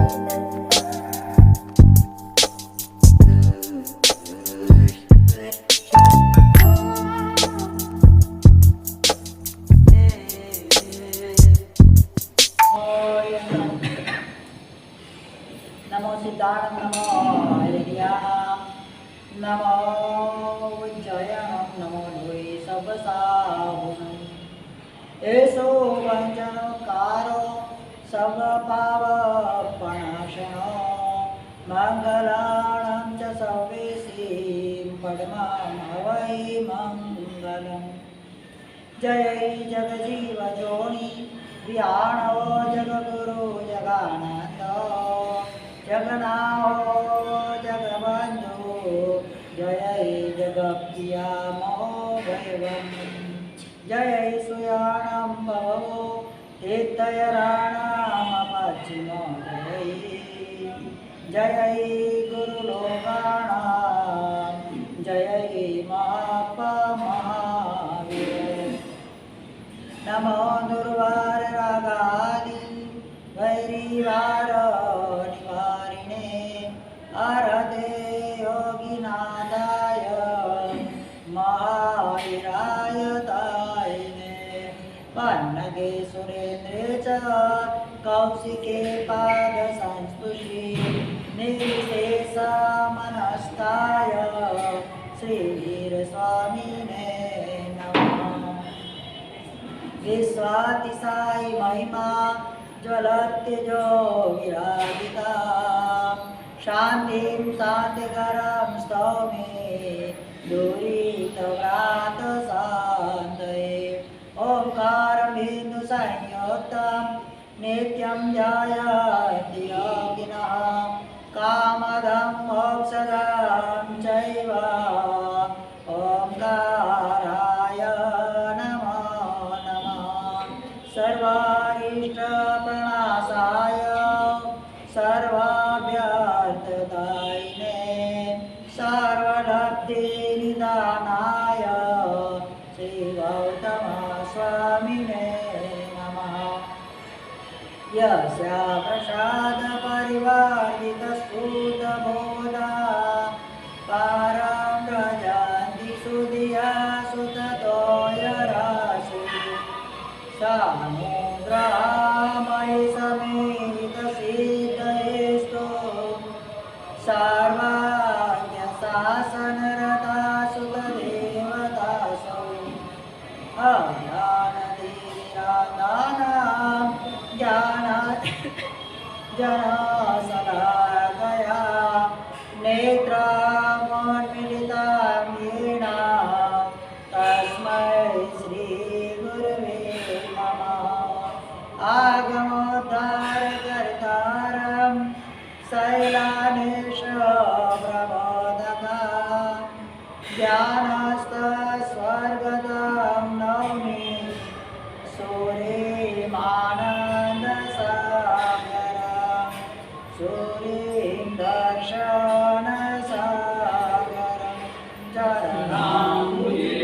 नमो सिद्धाणं नमो हरियाणां नमो उज्जयनं नमो लोये सबसाहुनं एषो वञ्चनकारो सर्वपावपणाशनो मङ्गलाणं च सर्वेषां पद्मामवै मङ्गलम् जय जगजीवजोनि विहाणो जगगुरु जगानन्द जगन्नाथो जगबन्धु जय जगप्रियामो भैवम् जय सुयाणं भवो तीर्थयराणामपश्चिमो जय गुरुलोकाणां जय महावीर नमो दुर्वाररागादि वैरीवार निवारिणे अरते योगिनाथाय महावीराय तायिने पन्नगे सुरेन्द्रे च कौशिके पादसंस्पृशि निर्विशेषमनस्काय श्रीवीरस्वामिने नमः। विश्वातिशायी महिमा ज्वलत्यजो विराजिता शान्तिं शान्तिकरं स्तौमि दुरितव्रातशान्तये ओंकारबिन्दुसंयुक्तं नित्यं ध्यायन्ति योगिनः कामदं मोक्षदं चैव ओंकाराय सर्वारिष्टप्रणाशाय सर्वाभ्यर्थदायिने सर्वलब्धिनिदानाय श्रीगौतमस्वामिने नमः। यस्या प्रसादपरिवर्तितस्फुटबोधा पारं व्रजन्ति सुधिया सुततोयराशि सामुद्रामयि समेतसिद्धयेस्तु सर्वाज्ञशासनरता सुतदेवतासौ अज्ञानतिमिरान्धानां ज्ञानाञ्जनशलाकया नेत्रान्मीलितां येन तस्मै श्रीगुरवे आगमोद्धारकर्तारं शैलानेशप्रबोधका ज्ञानस्थस्वर्गदं नौमि सूर्यमानन्दसागरं सूर्यं दर्शनसागरं चरणाम्बुजे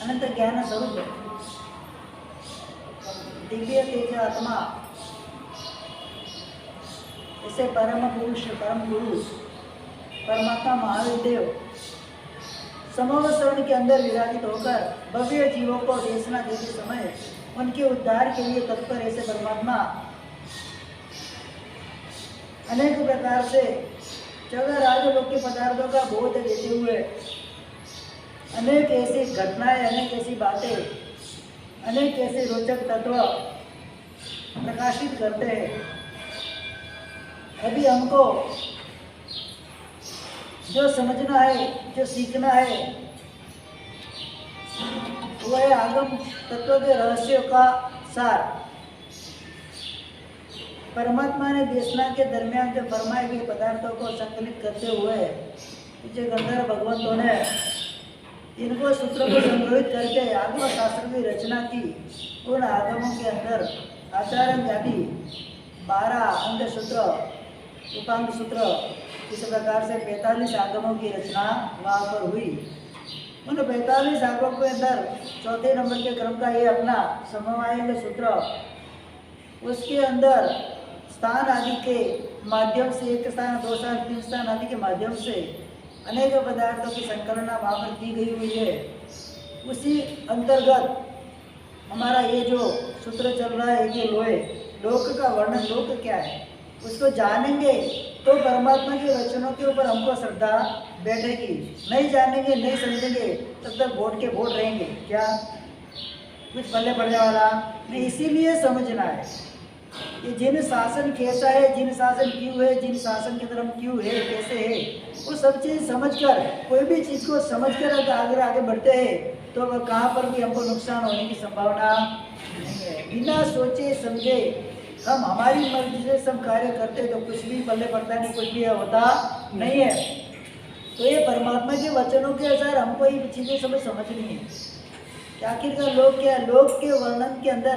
अनंत ज्ञान स्वरूप दिव्य तेज आत्मा ऐसे परम पुरुष परम गुरु परमात्मा महावीर देव समोह स्वर्ण के अंदर विराजित होकर भव्य जीवों को देशना देते समय उनके उद्धार के लिए तत्पर ऐसे परमात्मा अनेक प्रकार से 14 राजलोक के पदार्थों का बोध देते हुए अनेक ऐसी घटनाएं, अनेक ऐसी बातें, अनेक ऐसे रोचक तत्व प्रकाशित करते हैं। अभी हमको जो समझना है, जो सीखना है, वह है आगम तत्व के रहस्यों का सार। परमात्मा ने देशना के दरमियान जो फरमाए गए पदार्थों को संकलित करते हुए जो गंधर्व भगवंतों ने इनको सूत्रों को संग्रहित करके आगम शास्त्र की रचना की। उन आगमों के अंदर आचार्य आदि 12 अंग सूत्र, उपांग सूत्र, इस प्रकार से 45 आगमों की रचना वहाँ पर हुई। उन 45 आगमों के अंदर चौथे नंबर के क्रम का ये अपना समवायिक सूत्र, उसके अंदर स्थान आदि के माध्यम से, एक स्थान, दो स्थान, तीन स्थान आदि के माध्यम से अनेक पदार्थों की संकलना वहाँ पर की गई हुई है। उसी अंतर्गत हमारा ये जो सूत्र चल रहा है कि लोक का वर्णन, लोक क्या है, उसको जानेंगे तो परमात्मा के वचनों के ऊपर हमको श्रद्धा बैठेगी। नहीं जानेंगे, नहीं समझेंगे, तब तक वोट के वोट रहेंगे, क्या कुछ पल्ले पड़ने वाला नहीं। इसीलिए समझना है कि जिन शासन कैसा है, जिन शासन क्यों है, जिन शासन के धर्म क्यों है, कैसे है, वो सब चीज़ समझकर, कोई भी चीज़ को समझकर अगर आगे बढ़ते हैं तो वह कहाँ पर भी हमको नुकसान होने की संभावना नहीं है। बिना सोचे समझे हम हमारी मर्जी से सब कार्य करते तो कुछ भी पल्ले पड़ता नहीं, कुछ भी होता नहीं है। तो ये परमात्मा के वचनों के अनुसार हमको ये चीज़ें समझनी है। आखिरकार लोग क्या, लोग के वर्णन के अंदर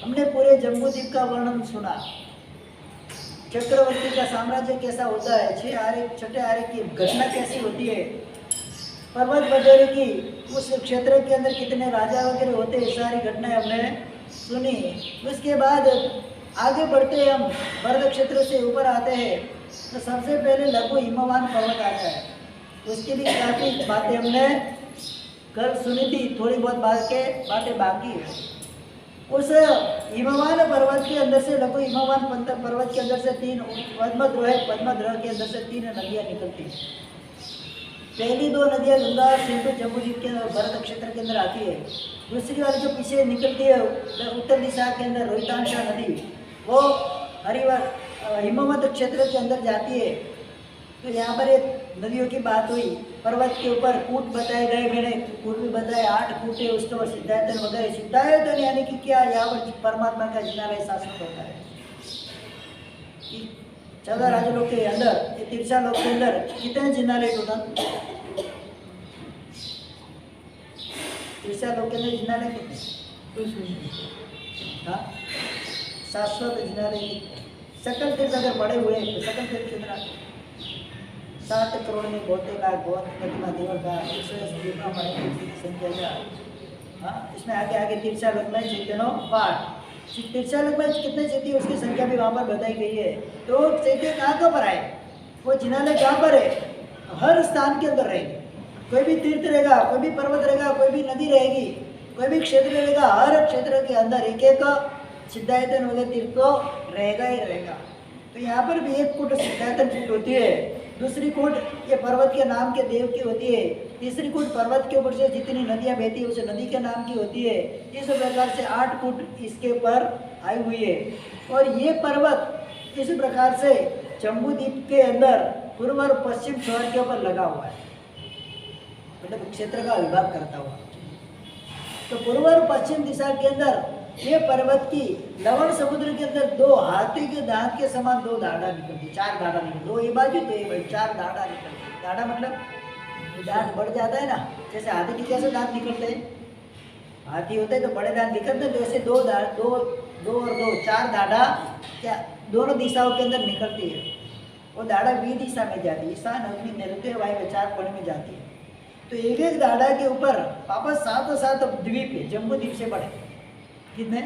हमने पूरे जम्बूद्वीप का वर्णन सुना। चक्रवर्ती का साम्राज्य कैसा होता है, छठे आर्य की घटना कैसी होती है, पर्वत वगैरह की उस क्षेत्र के अंदर कितने राजा वगैरह होते हैं, सारी घटनाएं हमने सुनी। उसके बाद आगे बढ़ते हम भरत क्षेत्र से ऊपर आते हैं तो सबसे पहले लघु हिमवान पर्वत आता है। उसकी भी काफ़ी बातें हमने कल सुनी थी, थोड़ी बहुत बातें बाकी है। उस हिमवान पर्वत के अंदर से, लघु हिमवान पर्वत के अंदर से 3 पद्मद्रोह के अंदर से 3 नदियाँ निकलती हैं। पहली 2 नदियाँ गंगा और सिंधु जम्बूद्वीप के भरत क्षेत्र के अंदर आती है। दूसरी वाली जो पीछे निकलती है उत्तर दिशा के अंदर रोहितांशा नदी, वो हिमवत क्षेत्र के अंदर जाती है। तो यहाँ पर एक नदियों की बात हुई। पर्वत के ऊपर कूट बताए गए, मैंने कूट भी बताए, 8 कूट है, उसके ऊपर सिद्धायतन वगैरह। सिद्धायतन यानी कि क्या, यहाँ पर परमात्मा का जिनालय शासन होता है। 14 राजलोक के अंदर, ये तिरछा लोक के अंदर कितने जिनालय टोटल? तिरछा लोक के अंदर जिनालय कितने? हाँ, शाश्वत जिनालय। सकल तीर्थ अगर पड़े हुए तो सकल तीर्थ कितना? 7 करोड़ में 72 लाख बहुत प्रतिमा देवर का संख्या। हाँ, इसमें आगे तिरछा लोक में चैतन्य पाठ, तिरछा लोक में कितने चैत्य उसकी संख्या भी वहाँ पर बताई गई है। तो चैत्य कहाँ पर आए, वो जिनालय कहाँ पर है? हर स्थान के अंदर रहेगी। कोई भी तीर्थ रहेगा, कोई भी पर्वत रहेगा, कोई भी नदी रहेगी, कोई भी क्षेत्र रहेगा, हर क्षेत्र के अंदर एक एक सिद्धायतन वगैरह तीर्थ तो रहेगा ही रहेगा। तो यहाँ पर भी एक कूट सिद्धायतन कूट होती है, दूसरी कूट ये पर्वत के नाम के देव की होती है, तीसरी कूट पर्वत के ऊपर से जितनी नदियाँ बहती है उस नदी के नाम की होती है। इस प्रकार से 8 कूट इसके ऊपर आई हुई है। और ये पर्वत इस प्रकार से जम्बूद्वीप के अंदर पूर्व और पश्चिम छोर के ऊपर लगा हुआ है, मतलब क्षेत्र का विभाग करता हुआ। तो पूर्व और पश्चिम दिशा के अंदर ये पर्वत की लवण समुद्र के अंदर 2 हाथी के दांत के समान 2 दाढ़ा निकलती, 4 दाढ़ा निकलती, 2 ये बाजू तो ये बाजू 4 दाढ़ा निकलती। दाढ़ा मतलब दांत बढ़ जाता है ना, जैसे हाथी के कैसे दांत निकलते हैं, हाथी होते हैं तो बड़े दांत निकलते हैं, तो ऐसे 2 और 2 4 दाढ़ा क्या दोनों दिशाओं के अंदर निकलती है। वो दाढ़ा बी दिशा में जाती है, ईशान अग्नि नैऋत्य वायव्य 4 कोण में जाती है। तो एक दाढ़ा के ऊपर वापस 7 द्वीप है, जम्बूद्वीप से बड़े कितने?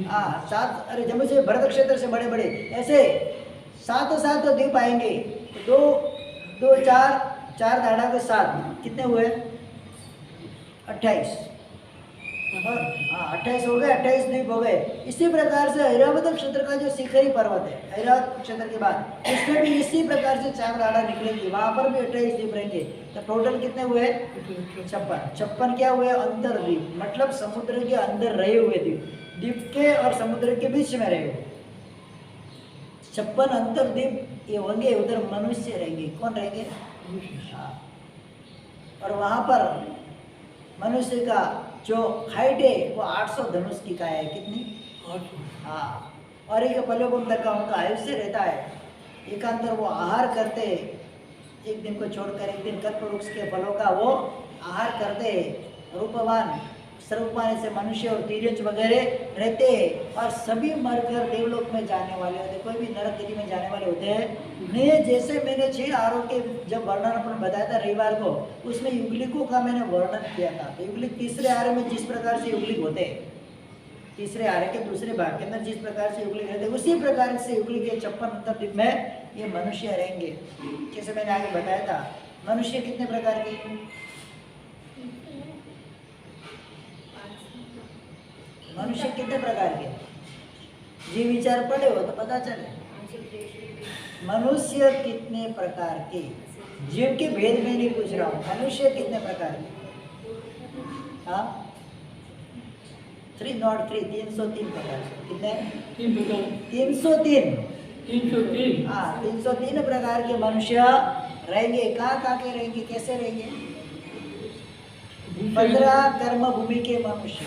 हाँ 7, अरे जम्मू से भरत क्षेत्र से बड़े बड़े ऐसे 7 द्वीप आएंगे। तो 2 4 दाढ़ा के 7 कितने हुए? 28। और हाँ 28 हो गए, 28 द्वीप हो गए। इसी प्रकार से ऐरावत क्षेत्र का जो शिखरी पर्वत है, ऐरावत क्षेत्र के बाद उसमें भी इसी प्रकार से 4 गाड़ा निकलेंगी, वहाँ पर भी 28 द्वीप रहेंगे। तो टोटल कितने हुए? 56 क्या हुए? अंतरद्वीप, मतलब समुद्र के अंदर रहे हुए द्वीप, द्वीप के और समुद्र के बीच में रहे हुए 56 अंतरद्वीप ये होंगे। उधर मनुष्य रहेंगे। कौन रहेंगे? हाँ। और वहाँ पर मनुष्य का जो हाइट है वो 800 धनुष की का है। कितनी? 800। हाँ। और एक पलोगम तक का उनका आयुष्य रहता है। एकांतर वो आहार करते, एक दिन को छोड़कर एक दिन कल्प वृक्ष के फलों का वो आहार करते। रूपवान सर्वपान से मनुष्य और तिर्यंच वगैरह रहते हैं और सभी मरकर देवलोक में जाने वाले होते, कोई भी नरक गति में जाने वाले होते हैं। मैं जैसे मैंने 6 आरोग्य जब वर्णन अपन बताया था रविवार को, उसमें युगलिकों का मैंने वर्णन किया था। तो युगलिक तीसरे आर्य में जिस प्रकार से युगलिक होते हैं, तीसरे आर्य के दूसरे भाग के अंदर जिस प्रकार से युगलिक रहते, उसी प्रकार से युगलिक के 56 अंतरद्वीप में ये मनुष्य रहेंगे। जैसे मैंने आगे बताया था, मनुष्य कितने प्रकार के? मनुष्य कितने प्रकार के? जी विचार पढ़े हो तो पता चले। मनुष्य कितने प्रकार के? जीव के भेद में नहीं पूछ रहा हूँ, मनुष्य कितने प्रकार के? हाँ 303 प्रकार। कितने? 303। हाँ 303 प्रकार के मनुष्य रहेंगे। कहाँ के रहेंगे? कैसे रहेंगे? 15 कर्म भूमि के मनुष्य,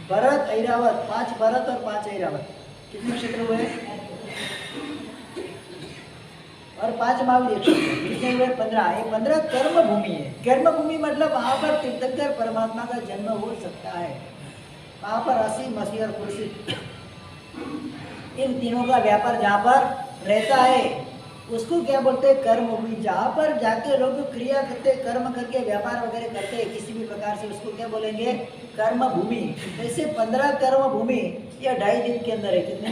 भरत ऐरावत, 5 भरत और 5 ऐरावत, कितने क्षेत्र हुए? और 5 मावली क्षेत्र, कितने हुए? 15। ये 15 कर्म भूमि है। कर्म भूमि मतलब वहाँ पर तीर्थंकर परमात्मा का जन्म हो सकता है। वहाँ पर 80 मसीह और कुर्सी, इन तीनों का व्यापार जहाँ पर रहता है उसको क्या बोलते हैं? कर्म भूमि। जहाँ पर जाके लोग क्रिया करते, कर्म करके व्यापार वगैरह करते हैं किसी भी प्रकार से, उसको क्या बोलेंगे? कर्म भूमि। ऐसे 15 कर्म भूमि या 2.5 द्वीप के अंदर है। कितने?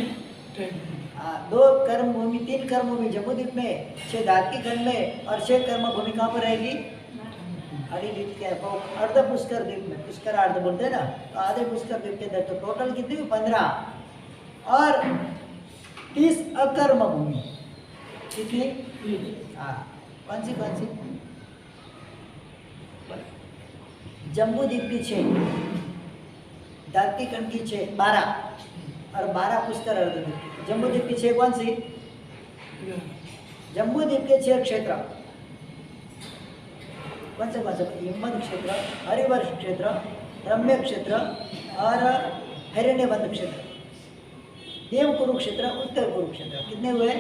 2 कर्म भूमि, 3 कर्म भूमि जम्बूद्वीप में, 6 धातकी खंड में और 6 कर्म भूमि कहाँ पर रहेगी? आधी द्वीप के अर्ध पुष्कर द्वीप में, पुष्कर अर्ध बोलते हैं ना, तो आधे पुष्कर द्वीप के अंदर। तो टोटल कितनी? 15 और 30 अकर्म भूमि। कितनी? हाँ कौन सी? जम्बूद्वीप की 6, धातकी खंड की 6, 12 और 12 पुष्कर अर्धद्वीप। जम्बूद्वीप की 6 कौन सी? जम्बूद्वीप के 6 क्षेत्र कौन से? हिम्मत क्षेत्र, हरिवर्ष क्षेत्र, रम्य क्षेत्र और हिरण्यवंत क्षेत्र, देव कुरुक्षेत्र, उत्तर कुरुक्षेत्र। कितने हुए?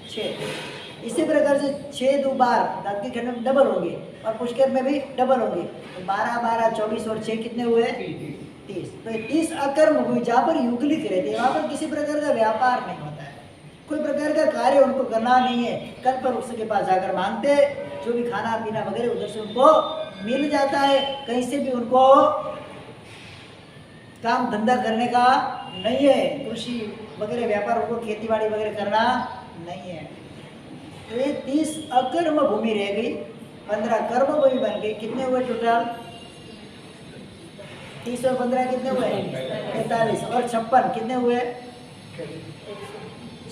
6। इसी प्रकार से 6 2 12 धातकी खंड में डबल होंगे और पुष्कर में भी डबल होंगे। तो 12 12 24 और 6 कितने हुए? 30। तो 30 अकर्म हुई। जहाँ पर युगलिक रहते हैं वहाँ पर किसी प्रकार का व्यापार नहीं होता है, कोई प्रकार का कार्य उनको करना नहीं है। कल्प वृक्ष के पास जाकर मांगते, जो भी खाना पीना वगैरह उधर से उनको मिल जाता है। कहीं से भी उनको काम धंधा करने का नहीं है, कृषि वगैरह व्यापार, उनको खेती बाड़ी वगैरह करना नहीं है। तो ये 30 अकर्म भूमि रह गई, 15 कर्म भूमि बन गई। कितने हुए टोटल? 30 और 15 कितने हुए? 45 और 56 कितने हुए?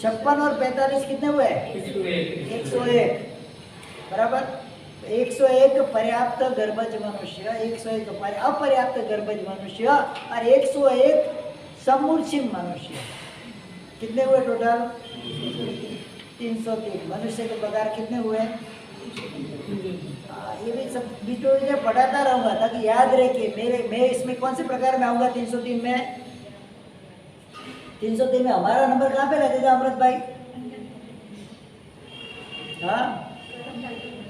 56 और 45 कितने हुए? 101 बराबर। 101 पर्याप्त गर्भज मनुष्य, 101 अपर्याप्त गर्भज मनुष्य और 101 समूर्छित मनुष्य। कितने हुए टोटल? 303 मनुष्य के प्रकार कितने हुए? ये भी सब बीच में पढ़ाता रहूँगा ताकि याद रहे कि मैं इसमें कौन से प्रकार में आऊँगा। 303 में 303 में हमारा नंबर कहाँ पे लगेगा अमृत भाई? हाँ,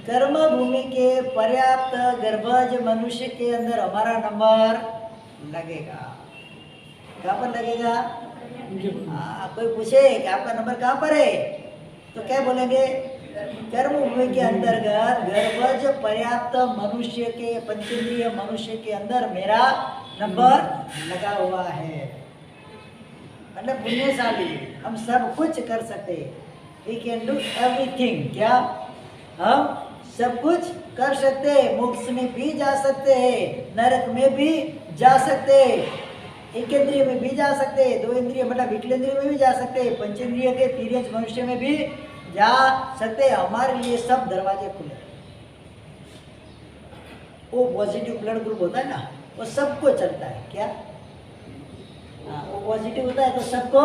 कर्म भूमि के पर्याप्त गर्भज मनुष्य के अंदर हमारा नंबर लगेगा। कहाँ पर लगेगा? कोई पूछे कि आपका नंबर कहाँ पर है तो क्या बोलेंगे? कर्म भूमि के अंतर्गत गर्भज पर्याप्त मनुष्य के, पंचेंद्रिय मनुष्य के अंदर मेरा नंबर लगा हुआ है। मतलब पुण्यशाली, हम सब कुछ कर सकते, वी कैन डू एवरीथिंग। क्या हम सब कुछ कर सकते हैं? मोक्ष में भी जा सकते हैं, नरक में भी जा सकते, एक इंद्रिय में भी जा सकते, दो इंद्रिय मतलब विकलेंद्रिय में भी जा सकते, पंचेंद्रिय के तिर्यंच मनुष्य में भी जा सकते। हमारे लिए सब दरवाजे खुले। वो पॉजिटिव ब्लड ग्रुप होता है ना, वो सबको चलता है। क्या? हाँ, वो पॉजिटिव होता है तो सबको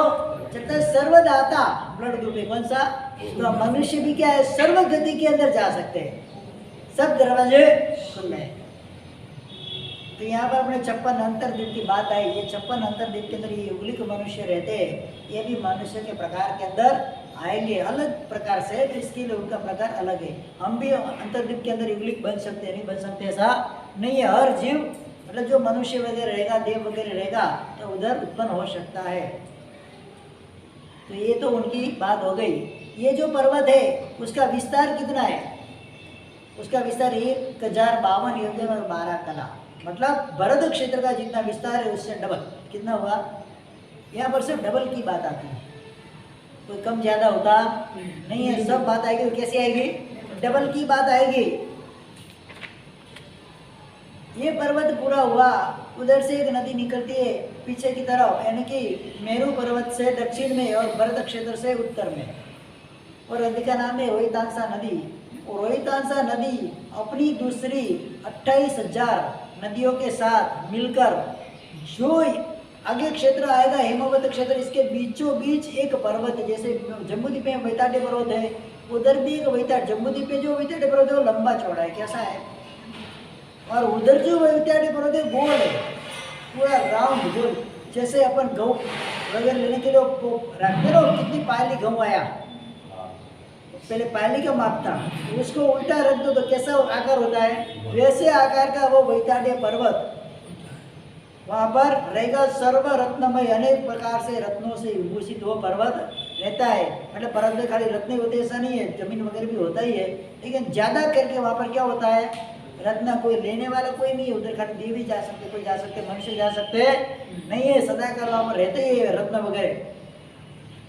चलता है। सर्वदाता ब्लड ग्रुप है। कौन सा? तो मनुष्य भी क्या है, सर्वगति के अंदर जा सकते हैं, सब दरवाजे खुले हैं। तो यहाँ पर अपने 56 अंतर्दीप की बात आई। ये 56 अंतर्दीप के अंदर ये युगलिक मनुष्य रहते हैं, ये भी मनुष्य के प्रकार के अंदर आएंगे अलग प्रकार से, तो इसके लिए उनका प्रकार अलग है। हम भी अंतर्दीप के अंदर युगलिक बन सकते हैं, नहीं बन सकते ऐसा नहीं है। हर जीव मतलब जो मनुष्य वगैरह रहेगा, देव वगैरह रहेगा, तो उधर उत्पन्न हो सकता है। तो ये तो उनकी बात हो गई। ये जो पर्वत है उसका विस्तार कितना है? उसका विस्तार 1052 योजन और 12 कला, मतलब भरत क्षेत्र का जितना विस्तार है उससे डबल। कितना हुआ? यहाँ पर सिर्फ डबल की बात आती है, कोई कम ज्यादा होता नहीं है। सब बात आएगी, कैसे आएगी? डबल की बात आएगी। ये पर्वत पूरा हुआ, उधर से एक नदी निकलती है पीछे की तरफ, यानी कि मेरू पर्वत से दक्षिण में और भरत क्षेत्र से उत्तर में, और नदी का नाम है रोहितांसा नदी। और रोहितांसा नदी अपनी दूसरी 28,000 नदियों के साथ मिलकर जो आगे क्षेत्र आएगा हेमवत क्षेत्र, इसके बीचों बीच एक पर्वत है। जैसे जम्बूद्वीप में वैताड्य पर्वत है, उधर भी एक वैताड्य, जम्बूद्वीप में जो वैताड्य पर्वत है वो लंबा चौड़ा है, कैसा है? और उधर जो वैताड्य पर्वत है गोल है, पूरा राउंड गोल। जैसे अपन गऊ वगैरह लेने के लिए रखते ना, कितनी पायली गऊ आया, पहले पायली का माप था, उसको उल्टा रख दो तो कैसा आकार होता है? वैसे आकार का वो वैताड्य पर्वत वहाँ पर रहेगा। सर्व रत्नमय, अनेक प्रकार से रत्नों से विभूषित वो पर्वत रहता है। मतलब पर्वत में खाली रत्न होते ऐसा नहीं है, जमीन वगैरह भी होता ही है, लेकिन ज़्यादा करके वहाँ पर क्या होता है? रत्न। कोई लेने वाला कोई नहीं है उधर, खाली देवी जा सकते, कोई जा सकते, मनुष्य जा सकते नहीं है, सदा काल वहाँ पर रहते ही है रत्न वगैरह।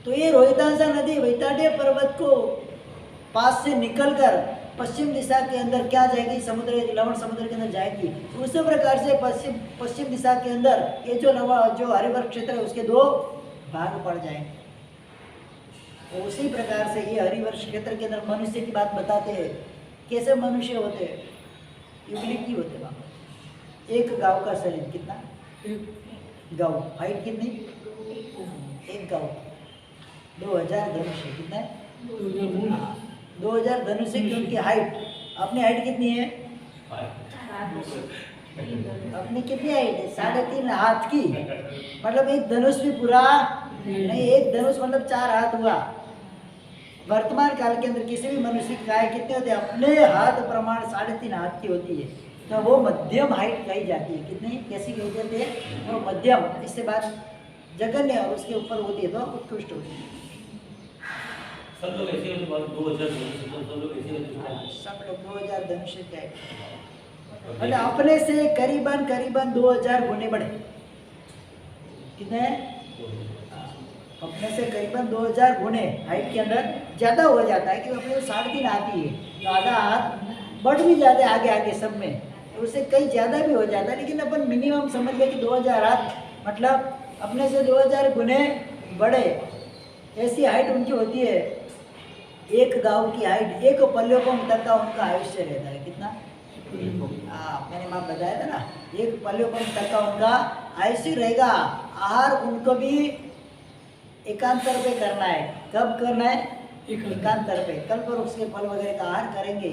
तो ये रोहितांसा नदी वैताड्य पर्वत को पास से निकलकर पश्चिम दिशा के अंदर क्या जाएगी? समुद्र, लवण समुद्र के अंदर जाएगी। उसी प्रकार से पश्चिम दिशा के अंदर ये जो हरिवर्ष क्षेत्र है उसके 2 भाग पड़ जाएंगे। उसी प्रकार से ये हरिवर्ष क्षेत्र के अंदर मनुष्य की बात बताते हैं। कैसे मनुष्य होते हैं? युगलिक ही होते वहाँ। एक गांव का शरीर कितना? गांव हाइट कितनी? एक गांव 2000 धनुष कितना है? 2000 धनुष की उनकी हाइट। अपनी हाइट कितनी है? अपनी कितनी हाइट है? 3.5 हाथ की। मतलब एक धनुष भी पूरा नहीं, एक धनुष मतलब 4 हाथ हुआ। वर्तमान काल के अंदर किसी भी मनुष्य की काय कितने होते हैं? अपने हाथ प्रमाण 3.5 हाथ की होती है, तो वो मध्यम हाइट कही जाती है। कितनी? कैसी कही जाती है? वो मध्यम। इससे बात जघन्य और उसके ऊपर होती है तो उत्कृष्ट होती है। सब लोग ऐसे 2000 धनुष क्या है? मतलब अपने से करीबन 2000 गुने बढ़े। कितने? अपने से करीबन 2000 गुने हाइट के अंदर ज़्यादा हो जाता है, क्योंकि अपने 3.5 आती है तो आधा हाथ बढ़ भी जाते हैं आगे सब में, तो उससे कई ज़्यादा भी हो जाता है। लेकिन अपन मिनिमम समझ लें कि 2000 हाथ, मतलब अपने से 2000 गुने बढ़े, ऐसी हाइट उनकी होती है। एक गांव की हाइट, एक पल्योपम तक का उनका आयुष्य रहता है। कितना? मैंने माप बताया था ना, एक पल्योपम तक का उनका आयुष्य रहेगा। आहार उनको भी एकांतर पे करना है। कब करना है? एकांतर पे। कल पर उसके फल वगैरह का आहार करेंगे,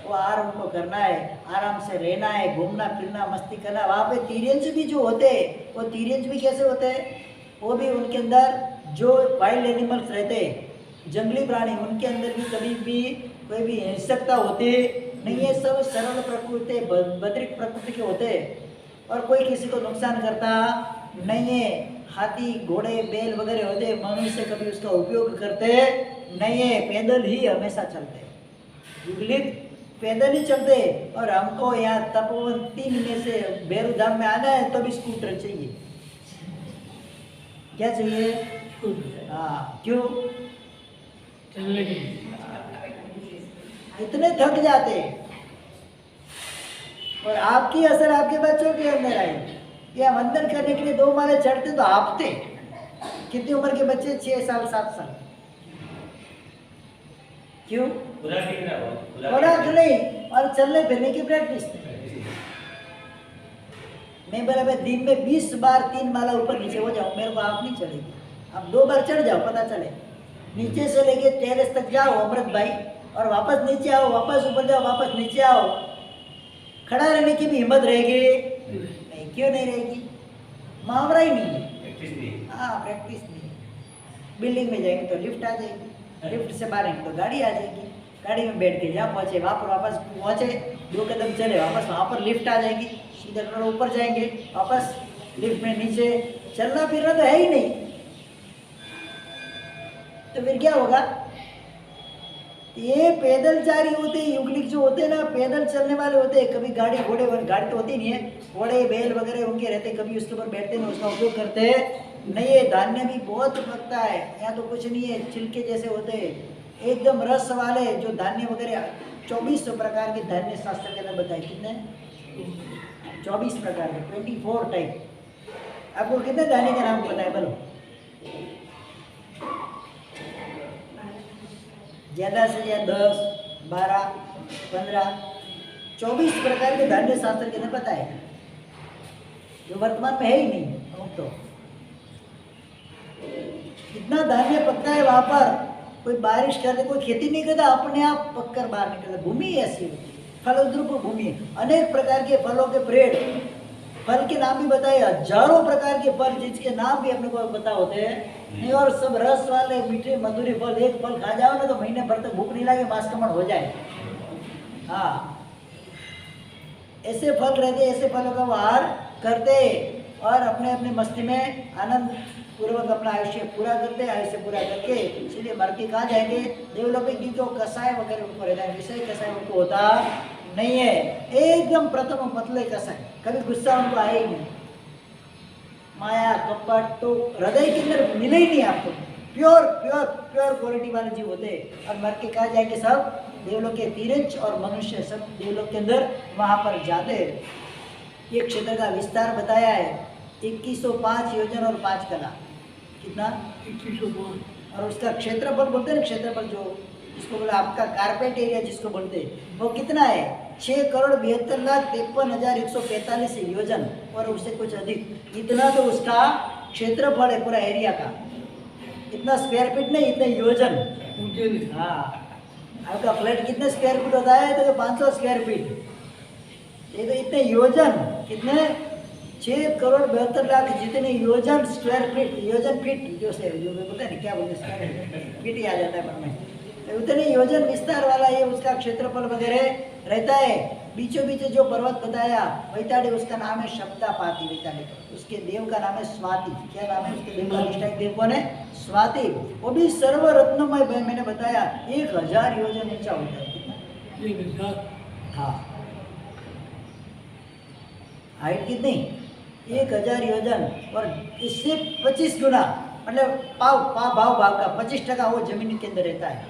वो आहार उनको करना है, आराम से रहना है, घूमना फिरना मस्ती करना। वहाँ पे तिर्यंच भी जो होते हैं, वो तिर्यंच भी कैसे होते हैं? वो भी उनके अंदर जो वाइल्ड एनिमल्स रहते हैं, जंगली प्राणी, उनके अंदर भी कभी भी कोई भी हिंसकता होती नहीं है। सब सरल प्रकृति, बद्रिक प्रकृति के होते हैं और कोई किसी को नुकसान करता नहीं है। हाथी घोड़े बैल वगैरह होते हैं, मनुष्य कभी उसका उपयोग करते नहीं है, पैदल ही हमेशा चलते। युगलिक पैदल ही चलते। और हमको यहाँ तपोवन 3 में से भैरू धाम में आना है तो भी स्कूटर चाहिए। क्या चाहिए? हाँ, क्यों? इतने थक जाते। और आपकी असर आपके बच्चों के अंदर आई, या वंदन करने के लिए 2 माले चढ़ते तो आपते। कितनी उम्र के बच्चे? 6 साल 7 साल। क्यों? खुराक नहीं और चलने फिरने की प्रैक्टिस। मैं बोला मैं दिन में 20 बार 3 माला ऊपर नीचे हो जाऊं, मेरे को आप नहीं चलेगी। आप 2 बार चढ़ जाओ, पता चले। नीचे से लेके टेरेस तक जाओ अमृत भाई, और वापस नीचे आओ, वापस ऊपर जाओ, वापस नीचे आओ। खड़ा रहने की भी हिम्मत रहेगी नहीं? क्यों नहीं रहेगी? मुहावरा ही नहीं है। हाँ, प्रैक्टिस नहीं है। बिल्डिंग में जाएंगे तो लिफ्ट आ जाएगी, लिफ्ट से बाहर आएंगे तो गाड़ी आ जाएगी, गाड़ी में बैठ के जहाँ पहुँचे वहाँ पर वापस पहुँचे, 2 कदम चले वापस वहाँ पर लिफ्ट आ जाएगी, सीधे ऊपर जाएंगे वापस लिफ्ट में नीचे। चलना फिरना तो है ही नहीं, तो फिर क्या होगा? ये पैदलचारी होते हैं, युगलिक जो होते हैं ना, पैदल चलने वाले होते हैं। कभी गाड़ी घोड़े, गाड़ी तो होती नहीं है, घोड़े बैल वगैरह उनके रहते, कभी उसके ऊपर बैठते नहीं, उसका उपयोग करते हैं। नहीं, ये धान्य भी बहुत पकता है, यहाँ तो कुछ नहीं है, छिलके जैसे होते हैं, एकदम रस वाले जो धान्य वगैरह। 24 प्रकार के धान्य शास्त्र के अंदर बताए। कितने? 24 प्रकार के, 24 टाइप। आपको कितने धान्य का नाम पता है? बोलो। ज़्यादा से ज़्यादा 10, 12, 15, 24 प्रकार के धान्य शास्त्र के अंदर पता है, जो वर्तमान में है ही नहीं। अब तो इतना धान्य पकता है वहाँ पर, कोई बारिश करते, कोई खेती नहीं करता, अपने आप पककर बाहर निकलता। भूमि ऐसी होती है, फलद्रुप भूमि, अनेक प्रकार के फलों के पेड़, फल के नाम भी बताए, हजारों प्रकार के फल जिसके नाम भी अपने को पता होते हैं नहीं, और सब रस वाले मीठे मधुरे फल। एक फल खा जाओ ना तो महीने भर तक भूख नहीं लगे, मांसकमण हो जाए। हाँ, ऐसे फल रहते, ऐसे फलों का आहार करते और अपने अपने मस्ती में आनंद पूर्वक अपना आयुष्य पूरा करते। आयुष्य पूरा करके इसलिए मर के कहाँ जाएंगे? देवलोक की जो कसाय वगैरह उनको रहता है, विषय कसाय उनको होता नहीं है, एकदम प्रथम पतले कसाय, कभी गुस्सा उनको आया ही नहीं। माया कपट तो हृदय के अंदर मिले ही नहीं आपको। प्योर प्योर प्योर क्वालिटी वाले जीव होते हैं। और मर के कहा जाए कि सब देवलोक के तीरंच और मनुष्य सब देवलोक के अंदर वहाँ पर जाते हैं। ये क्षेत्र का विस्तार बताया है 2105 योजन और 5 कला। कितना? 2105। और उसका क्षेत्रफल बोलते हैं ना, क्षेत्रफल जो जिसको बोला आपका कारपेट एरिया जिसको बोलते हैं, वो कितना है? 6,72,53,145 योजन और उससे कुछ अधिक। इतना तो उसका क्षेत्रफल है पूरा एरिया का। इतना स्क्वायर फीट नहीं, इतने योजन। हाँ, आपका फ्लैट कितने स्क्वायर फीट होता है? तो 500 स्क्वायर फीट। ये तो इतने योजन, कितने? 6,72,00,000 जितने योजन स्क्वायर फीट, योजन फीट जो बोलते हैं क्या बोलते हैं, फीट ही आ जाता है मन में। तो उतने योजन विस्तार वाला ये उसका क्षेत्रफल वगैरह रहता है। बीचों बीच जो पर्वत बताया वैताड़ी, उसका नाम है शब्दापाती वैताड़ी। उसके देव का नाम है स्वाति। क्या नाम है उसके देव का? अधिष्ठायक देव कौन है? स्वाति। वो भी सर्वरत्नमय, मैंने बताया 1000 योजन ऊंचा होता है। कितना? हाँ, हाइट कितनी? 1000 योजन। और इससे 25 गुना, मतलब भाव का 25% वो जमीन के अंदर रहता है।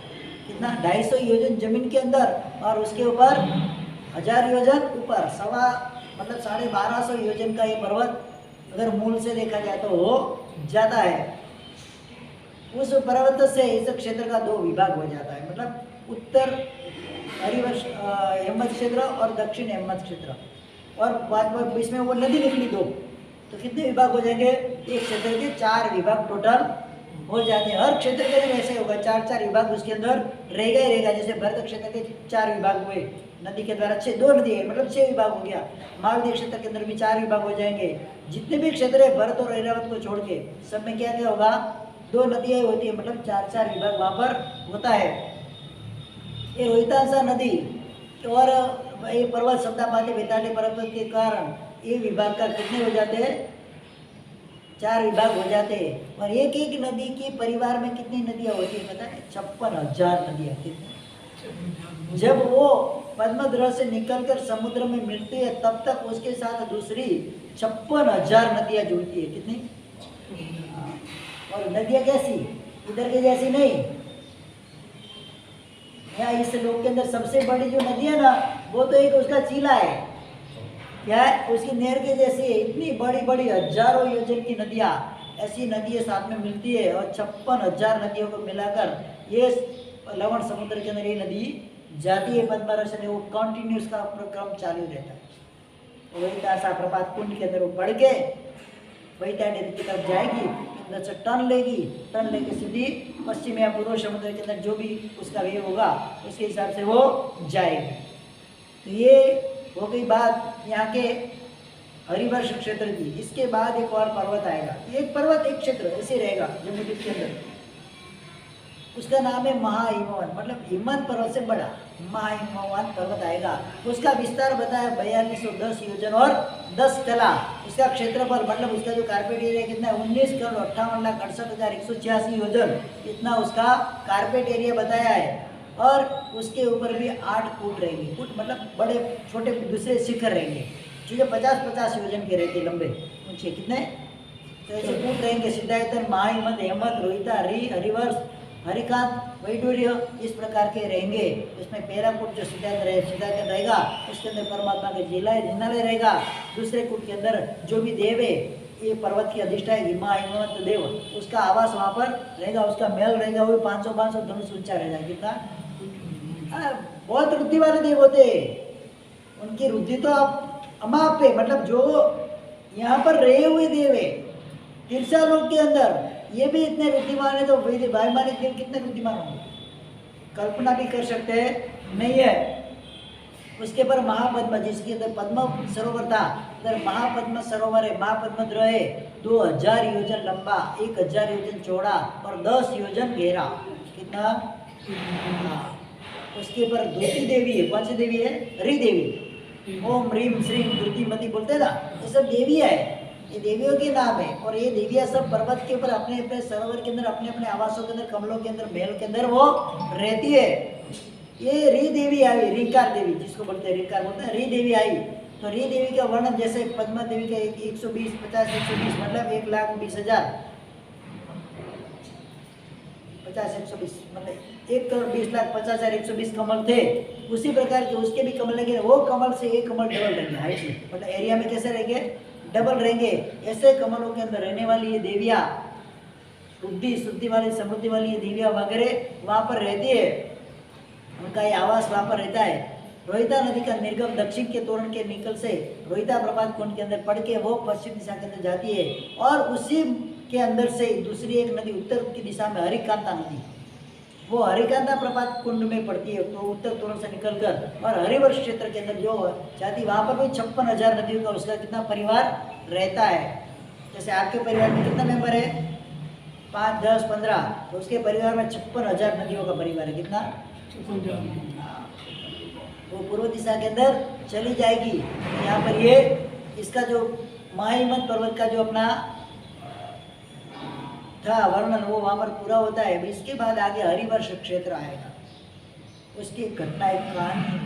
कितना? 250 योजन जमीन के अंदर, और उसके ऊपर 1000 योजन ऊपर, मतलब 1250 योजन का ये पर्वत अगर मूल से देखा जाए तो वो ज़्यादा है। उस पर्वत से इस क्षेत्र का 2 विभाग हो जाता है, मतलब उत्तर हरिवंश हेमंत क्षेत्र और दक्षिण हेमंत क्षेत्र। और बाद में इसमें वो नदी निकली 2, तो कितने विभाग हो जाएंगे? एक क्षेत्र के 4 विभाग टोटल हो जाते हैं। हर क्षेत्र के अंदर ऐसे होगा, 4-4 विभाग उसके अंदर रहेगा ही रहेगा। जैसे भरत क्षेत्र के 4 विभाग हुए नदी के द्वारा, 2 नदी है, मतलब 6 विभाग हो गया। महावीर क्षेत्र के अंदर भी 4 विभाग हो जाएंगे। जितने भी क्षेत्र है भरत और ऐरावत को छोड़ के सब में क्या क्या होगा? 2 नदियाँ होती है, मतलब 4-4 विभाग वहाँ पर होता है। ये रोहितांसा नदी और ये पर्वत शब्दापाती वैताड़ी पर्वत के कारण ये विभाग का कितने हो जाते हैं? 4 विभाग हो जाते हैं। और एक एक नदी के परिवार में कितनी नदियाँ होती है पता है? 56,000 नदियाँ। कितनी? जब वो पद्मध्र से निकलकर समुद्र में मिलती है तब तक उसके साथ दूसरी 56,000 नदियाँ जुड़ती है। कितनी? और नदियाँ कैसी? इधर के जैसी नहीं। यहाँ इस लोक के अंदर सबसे बड़ी जो नदी है ना, वो तो एक उसका चीला है। क्या है, उसकी नहर के जैसी है, इतनी बड़ी बड़ी हजारों योजन की नदियाँ, ऐसी नदियाँ साथ में मिलती है और 56,000 नदियों को मिलाकर ये लवण समुद्र के अंदर ये नदी जाती है पद्मारस में, वो कंटिन्यूस का क्रम चालू रहता है। वही दासा प्रपात कुंड के अंदर वो बढ़ के वही नदी की तरफ जाएगी, अंदर से टर्न लेके सीधी पश्चिम या पूर्व समुद्र के अंदर जो भी उसका वेव होगा उसके हिसाब से वो जाएगी। तो ये हो गई बात यहाँ के हरिवर्ष क्षेत्र की। इसके बाद एक और पर्वत आएगा, एक पर्वत एक क्षेत्र ऐसे रहेगा जम्मू के अंदर, उसका नाम है महाहिमवन, मतलब हिमवंत पर्वत से बड़ा महाहिमवन पर्वत आएगा। उसका विस्तार बताया 4210 योजन और 10 कला। उसका क्षेत्रफल मतलब उसका जो कारपेट एरिया कितना है 19,58,68,186 योजन, इतना उसका कारपेट एरिया बताया है। और उसके ऊपर भी 8 फुट रहेंगे, फुट मतलब बड़े छोटे दूसरे शिखर रहेंगे, जो 50-50 योजन के रहते लंबे ऊंचे, कितने तो ऐसे फुट रहेंगे। सिद्धायतन, महाहिमंत, हेमंत, रोहिता, हरिवर्ष, हरिकांत, वैडूर्य इस प्रकार के रहेंगे। इसमें पैराकूट जो सिद्धायतन रहेगा उसके अंदर परमात्मा का जिनालय रहेगा। दूसरे कूट के अंदर जो भी देव है ये पर्वत की अधिष्ठा है महाहिमवंत देव, उसका आवास वहाँ पर रहेगा, उसका महल रहेगा, वो 500 धनुष ऊंचा रहेगा। कितना बहुत रुद्धि वाले देव होते, उनकी रुद्धि तो आप अमाप है, मतलब जो यहाँ पर रहे हुए देव है तिरसा लोक के अंदर, ये भी इतने रुद्धिमान है, तो वैमानिक देव कितने रुद्धिमान होंगे, कल्पना भी कर सकते हैं नहीं है। उसके पर महापद्म, जिसके अंदर पद्म सरोवर था, उधर महापद्म सरोवर है, महापद्म है 2000 योजन लंबा, 1000 योजन चौड़ा और 10 योजन गहरा। कितना उसके पर धूति देवी है, कौन सी देवी है, री देवी, ओम रीम श्रीम धूतिमती बोलते ना, ये सब देवियाँ है, ये देवियों के नाम है। और ये देवियाँ सब पर्वत के ऊपर अपने अपने सरोवर के अंदर, अपने अपने आवासों के अंदर, कमलों के अंदर, महल के अंदर वो रहती है। ये री देवी आई, रीकार देवी जिसको बोलते हैं, रीकार बोलते हैं, री देवी आई। तो री देवी का वर्णन जैसे पद्मा देवी का 120, 50, 120 मतलब 1,20,000, 50, 120 मतलब 1,20,50,120 कमल थे, उसी प्रकार के उसके भी कमल लगे, वो कमल से एक कमल डबल रहेंगे हाइट में, मतलब एरिया में कैसे रहेंगे, डबल रहेंगे। ऐसे कमलों के अंदर रहने वाली ये देवियाँ, शुद्धि वाली, समृद्धि वाली ये देवियाँ वगैरह वहाँ पर रहती है, उनका ये आवास वहाँ पर रहता है। रोहिता नदी का निर्गम दक्षिण के तोरण के निकल से रोहिता प्रपात कुंड के अंदर पड़ के वो पश्चिम दिशा के अंदर जाती है, और उसी के अंदर से दूसरी एक नदी उत्तर की दिशा में हरिकांता नदी, वो हरिकांता प्रपात कुंड में पड़ती है, तो उत्तर तोरण से निकलकर और हरिवर्ष क्षेत्र के अंदर जो जाती, वहाँ पर भी 56,000 नदियों का उसका कितना परिवार रहता है। जैसे आपके परिवार में कितना मेंबर है, 5, 10, 15, तो उसके परिवार में 56,000 नदियों का परिवार है। कितना, वो पूर्व दिशा के अंदर चली जाएगी। यहाँ पर ये इसका जो महाहिमवंत पर्वत का जो अपना था वर्णन वो वहाँ पर पूरा होता है। अभी इसके बाद आगे हरिवर्ष क्षेत्र आएगा, उसकी घटना एक कहानी,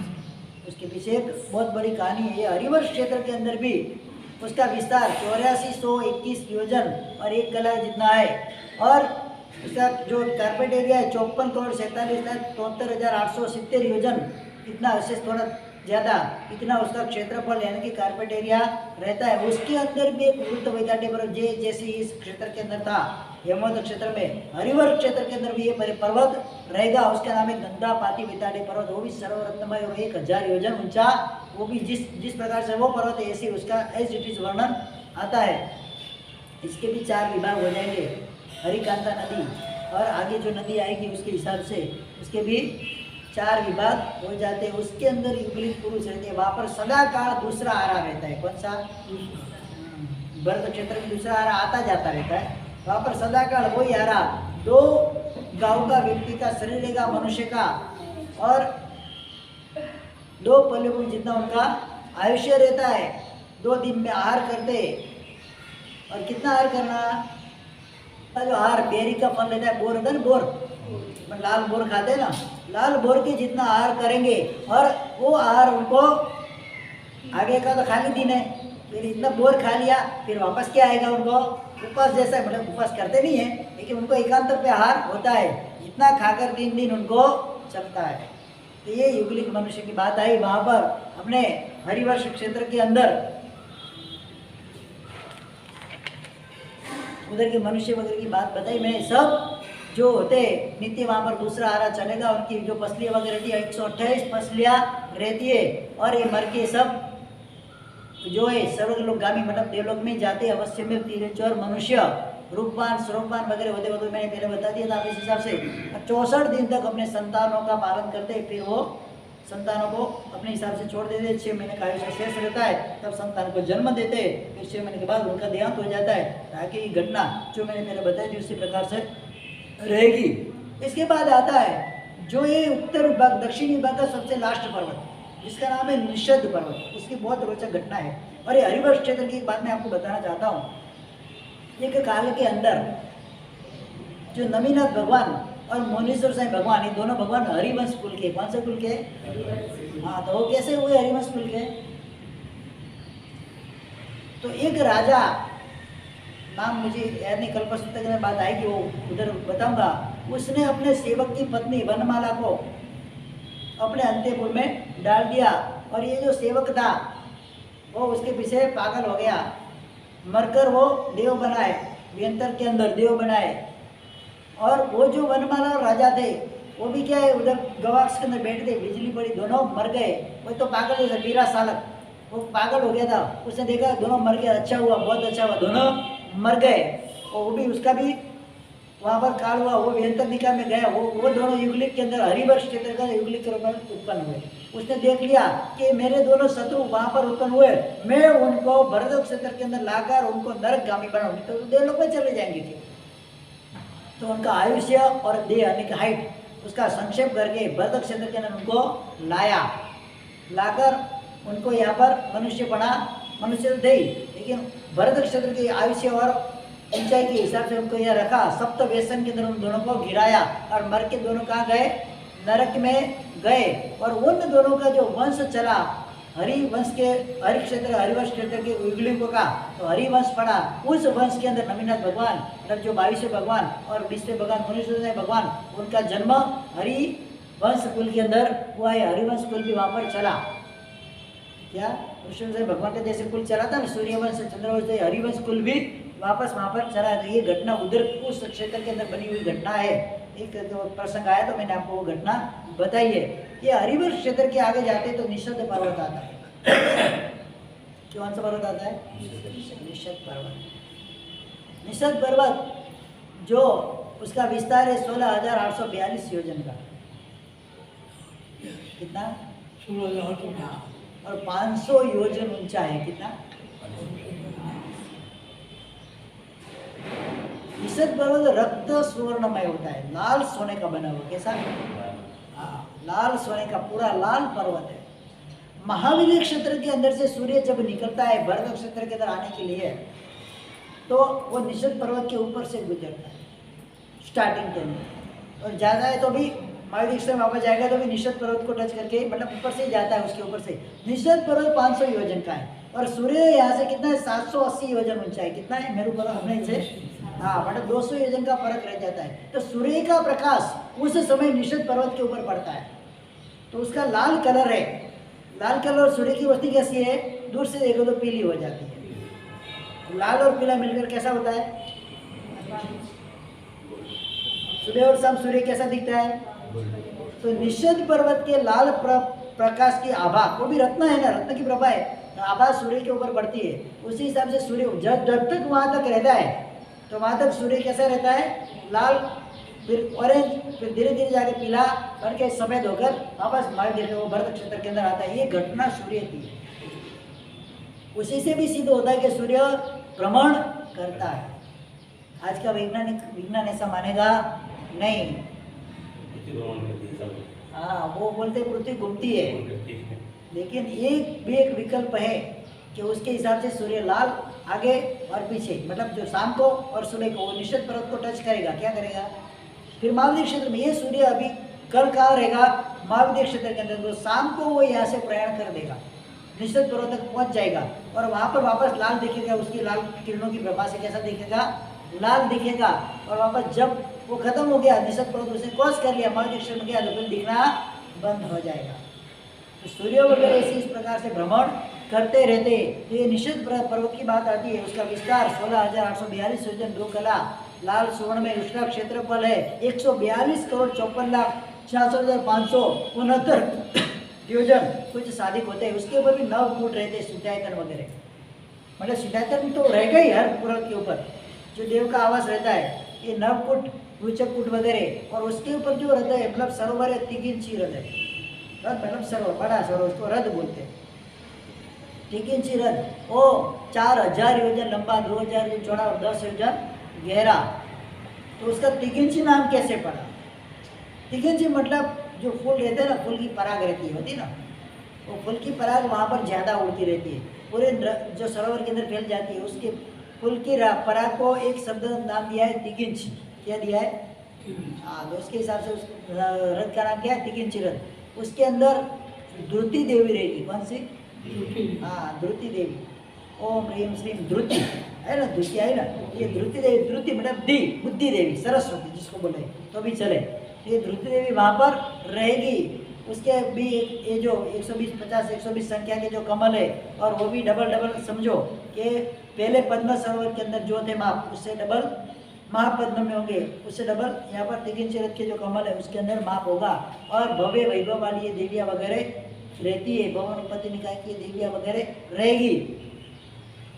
उसके पीछे एक बहुत बड़ी कहानी है। ये हरिवर्ष क्षेत्र के अंदर भी उसका विस्तार 8421 योजन और 1 कला जितना है, और उसका जो कारपेट एरिया है 54,47,73,870 योजन, इतना उससे थोड़ा ज़्यादा, इतना उसका क्षेत्रफल यानी कि कारपेट एरिया रहता है। उसके अंदर भी एक वृत्त वैताट्य पर्वत जैसे इस क्षेत्र के अंदर था हेमवंत क्षेत्र में, हरिवर्ष क्षेत्र के अंदर भी ये पर्वत रहेगा। उसका नाम है गंगा पाती वैताट्य पर्वत, वो भी सर्वरत्नमय और 1000 योजन ऊंचा, वो भी जिस प्रकार से वो पर्वत है ऐसे उसका एज इट इज वर्णन आता है। इसके भी 4 विभाग हो जाएंगे, हरिकांता नदी और आगे जो नदी आएगी उसके हिसाब से उसके भी 4 विभाग हो जाते हैं। उसके अंदर युगलिक पुरुष रहते हैं, वहाँ पर सदा काल दूसरा आरा रहता है। कौन सा, भरत क्षेत्र में दूसरा आरा आता जाता रहता है, वहाँ पर सदा काल वही आरा 2 गाँव का व्यक्ति का शरीर रहेगा, मनुष्य का, और 2 पल्लव जितना उनका आयुष्य रहता है। 2 दिन में आहार करते, और कितना आहार करना, जो आहार बेरी का फल लेता है, बोर होता है ना, बोर, लाल बोर खाते हैं ना, लाल बोर के जितना आहार करेंगे, और वो आहार उनको आगे का तो खाली दिन है, फिर इतना बोर खा लिया, फिर वापस क्या आएगा उनको, उपवास जैसा, मतलब उपवास करते नहीं है लेकिन उनको एकांतर पे आहार होता है, जितना खाकर 3 दिन उनको चलता है। तो ये युगलिक मनुष्य की बात आई। वहाँ पर अपने हरिवर्ष क्षेत्र के अंदर उधर के मनुष्य वगैरह की बात बताई मैंने। सब जो होते नित्य वहाँ पर दूसरा आरा चलेगा, उनकी जो पसलियाँ वगैरह रहती है 128 पसलियाँ रहती है, और ये मर के सब जो है सर्वलोकगामी मतलब देवलोक में जाते अवश्य में तीर्थ और मनुष्य रूपवान स्वरूपवान वगैरह होते वो तो मैंने पहले बता दिया था। इस हिसाब से 64 दिन तक अपने संतानों का पालन करते, फिर वो संतानों को अपने हिसाब से छोड़ देते। 6 महीने का आयुष्य शेष रहता है, तब संतान को जन्म देते, फिर 6 महीने के बाद उनका देहांत हो जाता है, ताकि ये घटना जो मैंने पहले बताई थी उसी प्रकार से रहेगी। इसके बाद आता है जो ये उत्तर विभाग दक्षिणी विभाग का सबसे लास्ट पर्वत जिसका नाम है निषद पर्वत, उसकी बहुत रोचक घटना है। और ये हरिवर्ष क्षेत्र की एक बात मैं आपको बताना चाहता हूँ। एक काल के अंदर जो नमीनाथ भगवान और मोनीश्वर साईं भगवान, ये दोनों भगवान हरिवंश कुल के, कौन से कुल के? हाँ, तो वो कैसे हुए हरिवंश कुल के? तो एक राजा, नाम मुझे याद नहीं, कल परसों तक में बात आएगी वो उधर बताऊंगा, उसने अपने सेवक की पत्नी वनमाला को अपने अंत्यपुर में डाल दिया, और ये जो सेवक था वो उसके पीछे पागल हो गया, मरकर वो देव बनाए, व्यंतर के अंदर देव बनाए। और वो जो वनमाला और राजा थे वो भी क्या है, उधर गवाक्ष के अंदर बैठ गए, बिजली पड़ी, दोनों मर गए। वो तो पागल जैसा वीरा सालक, वो पागल हो गया था, उसने देखा दोनों मर गए, अच्छा हुआ, बहुत अच्छा हुआ, दोनों मर गए। और वो भी उसका भी वहाँ पर काल हुआ, वो व्यंतर निकाय में गया, वो दोनों युगलिक के अंदर हरिवर्ष क्षेत्र का युगलिक के रूप में उत्पन्न हुए। उसने देख लिया कि मेरे दोनों शत्रु वहाँ पर उत्पन्न हुए, मैं उनको भरत क्षेत्र के अंदर लाकर उनको नरकगामी बनाऊं, तो देवलोक में चले जाएंगे। तो उनका आयुष्य और देह यानी कि हाइट उसका संक्षेप करके भरत क्षेत्र के अंदर उनको लाकर उनको यहाँ पर मनुष्य बना। मनुष्य तो थे ही, लेकिन भरत क्षेत्र के आयुष्य और ऊंचाई के हिसाब से उनको यह रखा। सप्त व्यसन के अंदर उन दोनों को गिराया और मर के दोनों कहाँ गए? नरक में गए। और उन दोनों का जो वंश चला हरिवंश के, हरिवर्ष क्षेत्र के युगलिकों का, तो हरिवंश पड़ा। उस वंश के अंदर नमीनाथ भगवान मतलब जो 22वें भगवान और 20वें भगवान मुनीश्वर भगवान, उनका जन्म हरिवंश कुल के अंदर हुआ है। हरिवंश कुल भी वहाँ पर चला। क्या कृष्ण भगवान का जैसे कुल चला था ना, सूर्यवंश चंद्रवंश, हरिवंश कुल भी वापस वहाँ पर चला। तो ये घटना उधर उस क्षेत्र के अंदर बनी हुई घटना है। एक तो प्रसंग आया तो मैंने आपको वो घटना बताई है। ये हरिवर्ष क्षेत्र के आगे जाते तो निषद पर्वत आता है। कौन सा पर्वत आता है? निषद पर्वत। निषद पर्वत जो उसका विस्तार है 16,842 योजन का। कितना? 16,000 और 500 योजन ऊंचा है। कितना? निषद पर्वत रक्त सुवर्णमय होता है, लाल सोने का बना हुआ। कैसा? हाँ, लाल सोने का पूरा लाल पर्वत है। महावीर क्षेत्र के अंदर से सूर्य जब निकलता है भरत क्षेत्र के अंदर आने के लिए, तो वो निषद पर्वत के ऊपर से गुजरता है स्टार्टिंग के अंदर। और ज़्यादा है तो भी महावीर क्षेत्र में वापस जाएगा तो भी निषद पर्वत को टच करके मतलब ऊपर से जाता है, उसके ऊपर से। निषद पर्वत 500 योजन का है और सूर्य यहाँ से कितना है? 780 योजन ऊंचा है। कितना है? मेरे ऊपर अपने से हाँ मतलब 200 योजन का फर्क रह जाता है। तो सूर्य का प्रकाश उस समय निषद पर्वत के ऊपर पड़ता है, तो उसका लाल कलर है। लाल कलर और सूर्य की रोशनी कैसी है? दूर से देखो तो पीली हो जाती है। लाल और पीला मिलकर कैसा होता है? सुबह और शाम सूर्य कैसा दिखता है? तो निषद पर्वत के लाल प्रकाश की आभा, वो भी रत्न है ना, रत्न की प्रभा है, तो आभा सूर्य के ऊपर पड़ती है। उसी हिसाब से सूर्य जब तक वहाँ तक रहता है तो वहाँ तक सूर्य कैसा रहता है? लाल, फिर ऑरेंज, फिर धीरे धीरे जाके पीला करके सफ़ेद होकर वापस हमारे देश में वो भरत क्षेत्र के अंदर आता है। ये घटना सूर्य की है। उसी से भी सिद्ध होता है कि सूर्य भ्रमण करता है। आज का विज्ञान ऐसा मानेगा नहीं। हाँ, वो बोलते पृथ्वी घूमती है, लेकिन एक भी एक विकल्प है कि उसके हिसाब से सूर्य लाल आगे और पीछे, मतलब जो शाम को और सुबह को वो निषद पर्वत को टच करेगा। क्या करेगा? फिर महावीर क्षेत्र में ये सूर्य अभी कल कहाँ रहेगा? महावीर क्षेत्र के अंदर। तो शाम को वो यहाँ से प्रयाण कर देगा, निषद पर्वत तक पहुँच जाएगा और वहाँ पर वापस लाल दिखेगा। उसकी लाल किरणों की प्रभा से कैसा दिखेगा? लाल दिखेगा। और वापस जब वो खत्म हो गया निषद पर्वत, उसने क्रॉस कर लिया महावीर क्षेत्र में गया, तो फिर दिखना बंद हो जाएगा। सूर्य वगैरह इस प्रकार से भ्रमण करते रहते हैं। तो ये निषिद्ध पर्वत की बात आती है। उसका विस्तार 16,842 योजन 2 कला लाल सुवर्ण में उसका क्षेत्रफल है 142,54,66,569 योजन कुछ साधिक होते हैं। उसके ऊपर भी 9 फुट रहते हैं सूर्यायतन वगैरह। मतलब सूर्यायतन तो रहेगा ही हर पर्वत के ऊपर जो देव का आवास रहता है। ये 9 फुट ऊंचक फुट वगैरह और उसके ऊपर जो रहता है मतलब सरोवर है 3 इंची रथ है। रथ मतलब सरोवर बड़ा सरोवर उसको रथ बोलते हैं। 3 इंची रथ वो 4,000 योजन लंबा 2,000 योजन चौड़ा और 10 योजन गहरा। तो उसका 3 इंची नाम कैसे पड़ा? 3 इंची मतलब जो फूल रहते हैं ना फूल की पराग रहती होती है ना वो फूल की पराग वहाँ पर ज़्यादा उड़ती रहती है पूरे जो सरोवर के अंदर फैल जाती है। उसके फूल की पराग को एक शब्द नाम दिया है 3 इंची। क्या दिया है? हाँ तो उसके हिसाब से उस रथ का नाम क्या है? 3 इंची रथ। उसके अंदर द्रुति देवी रहेगी। कौन सी? हाँ द्रुति देवी। ओम ह्रीम श्रीम द्रुति है ना द्रुति है ना ये द्रुति देवी। द्रुति मतलब दी बुद्धि देवी सरस्वती जिसको बोले तो भी चले। ये द्रुति देवी वहाँ पर रहेगी। उसके भी ये जो 120 50 120 संख्या के जो कमल है और वो भी डबल डबल समझो कि पहले पद्म सरोवर के अंदर जो थे माप उससे डबल महापद्म में होंगे उससे डबल यहाँ पर 3 इंची रथ के जो कमल है उसके अंदर माप होगा। और भव्य वैभव वाली ये देवियाँ वगैरह रहती है। भवन उत्पत्ति निकाय की देवियाँ वगैरह रहेगी।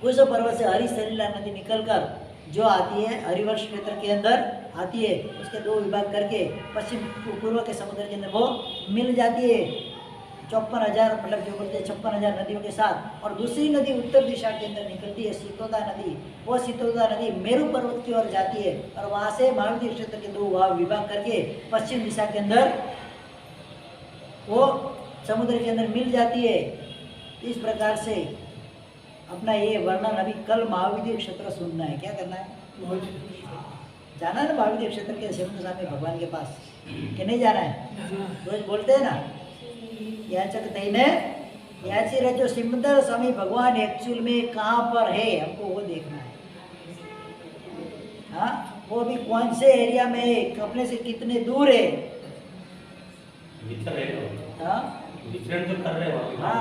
उस पर्वत से हरी सलीला नदी निकलकर जो आती है हरिवर्ष क्षेत्र के अंदर आती है। उसके 2 विभाग करके पश्चिम पूर्व के समुद्र के अंदर वो मिल जाती है 54,000 मतलब जो बोलते हैं 56,000 नदियों के साथ। और दूसरी नदी उत्तर दिशा के अंदर निकलती है सीतोदा नदी। वो सीतोदा नदी मेरू पर्वत की ओर जाती है और वहाँ से महावीर क्षेत्र के 2 विभाग करके पश्चिम दिशा के अंदर वो समुद्र के अंदर मिल जाती है। इस प्रकार से अपना ये वर्णन अभी कल महाविद्य क्षेत्र सुनना है। क्या करना है? जाना है ना महाविद्य क्षेत्र के शिव स्वामी भगवान के पास कि नहीं जाना है? रोज बोलते हैं ना याचक तैने याची रहे जो सिमंदर स्वामी भगवान एक्चुअल में कहाँ पर है हमको वो देखना है। हाँ वो भी कौन से एरिया में है अपने से कितने दूर है। हाँ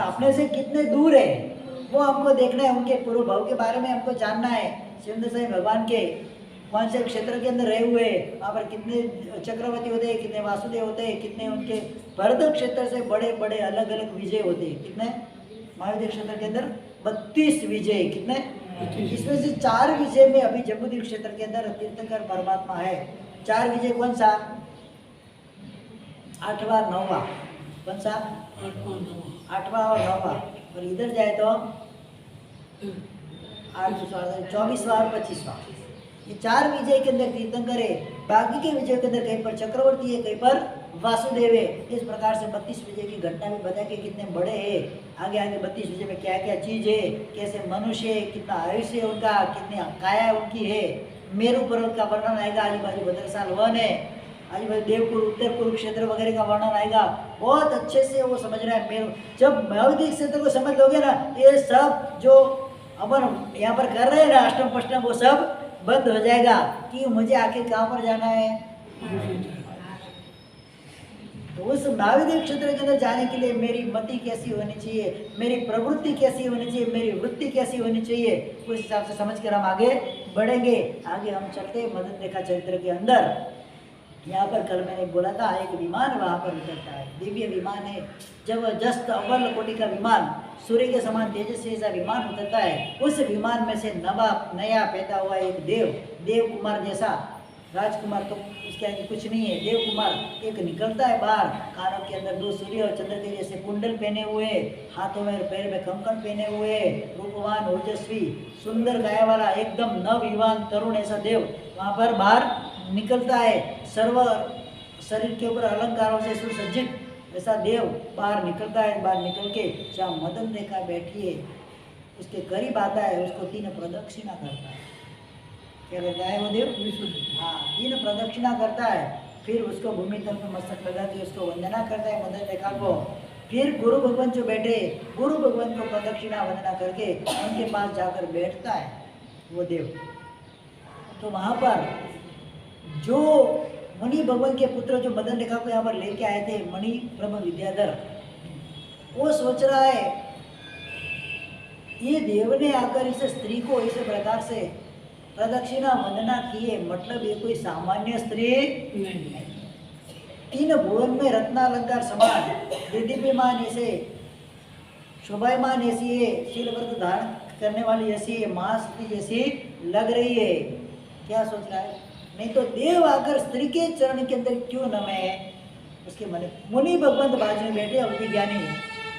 अपने से कितने दूर है वो हमको देखना है। उनके पूर्व भाव के बारे में हमको जानना है। शिवेंद्र साईं भगवान के कौन से क्षेत्र के अंदर रहे हुए वहाँ पर कितने चक्रवर्ती होते हैं कितने वासुदेव होते हैं कितने उनके भरत क्षेत्र से बड़े बड़े अलग अलग विजय होते हैं। कितने महाविद्य क्षेत्र के अंदर 32 विजय। कितने? इसमें से 4 विजय में अभी जम्बूद्वीप क्षेत्र के अंदर तीर्थंकर परमात्मा है। 4 विजय कौन सा? 8वां 9वां कौन सा? 8वां और 9वां। और इधर जाए तो 24वां और 25वां। ये 4 विजय के अंदर तीर्थंकर है। बाकी के विजय के अंदर कहीं पर चक्रवर्ती है कहीं पर वासुदेव है। इस प्रकार से 32 विजय की घटना भी बता के कितने बड़े हैं। आगे आगे 32 विजय में क्या क्या चीज है कैसे मनुष्य है कितना आयुष्य है उनका कितनी काया उनकी है। मेरू पर्वत का वर्णन आएगा। आजू बाजू भद्रसाल वन है। आजू बाजू देवकुर उत्तर कुरुक्षेत्र वगैरह का वर्णन आएगा। बहुत अच्छे से वो समझना है। मेरू जब महाविद्य क्षेत्र को समझ लोगे ना ये सब जो अपन यहाँ पर कर रहे हैं ना अष्टम पष्टम वो सब बंद हो जाएगा कि मुझे आखिर कहाँ पर जाना है। तो उस महाविद्य क्षेत्र के अंदर जाने के लिए मेरी मति कैसी होनी चाहिए मेरी प्रवृत्ति कैसी होनी चाहिए मेरी वृत्ति कैसी होनी चाहिए उस हिसाब से समझ कर हम आगे बढ़ेंगे। आगे हम चलते मदन रेखा चरित्र के अंदर। यहाँ पर कल मैंने बोला था एक विमान वहाँ पर उतरता है। दिव्य विमान है जबरदस्त अव्वल कोटि का विमान सूर्य के समान तेजस्वी ऐसा विमान उतरता है। उस विमान में से नया पैदा हुआ एक देव कुमार जैसा राजकुमार तो उसके आगे कुछ नहीं है। देव कुमार एक निकलता है बाहर। कानों के अंदर 2 सूर्य और चंद्र के जैसे कुंडल पहने हुए हाथों में पैर में कंकण पहने हुए रूपवान ओजस्वी सुंदर गाया वाला एकदम नवयुवान तरुण ऐसा देव वहाँ पर बाहर निकलता है। सर्व शरीर के ऊपर अलंकारों से सुसज्जित ऐसा देव बाहर निकलता है। बाहर निकल के जहाँ मदन रेखा बैठी है उसके करीब आता है। उसको 3 प्रदक्षिणा करता है। क्या करता है वो देव? हाँ 3 प्रदक्षिणा करता है। फिर उसको भूमि तल में मस्तक लगा के उसको वंदना करता है मदन रेखा को। फिर गुरु भगवान जो बैठे गुरु भगवान को प्रदक्षिणा वंदना करके उनके पास जाकर बैठता है वो देव। तो वहाँ पर जो मणि भगवान के पुत्र जो मदन रेखा को यहाँ पर लेके आए थे मणि ब्रह्म विद्याधर वो सोच रहा है ये देव ने आकर इस स्त्री को इस प्रकार से प्रदक्षिणा वंदना किए, मतलब ये कोई सामान्य स्त्री नहीं। तीन भुवन में रत्नालंकार समान, दीदीप्यमान ऐसे, शोभायमान ऐसी है, शीलव्रत धारण करने वाली ऐसी है, महाशक्ति जैसी लग रही है। क्या सोच रहा है? नहीं तो देव आकर स्त्री के चरण के अंदर क्यों नमे? उसके मन मुनि भगवंत बाजू में बैठे अवधि ज्ञानी,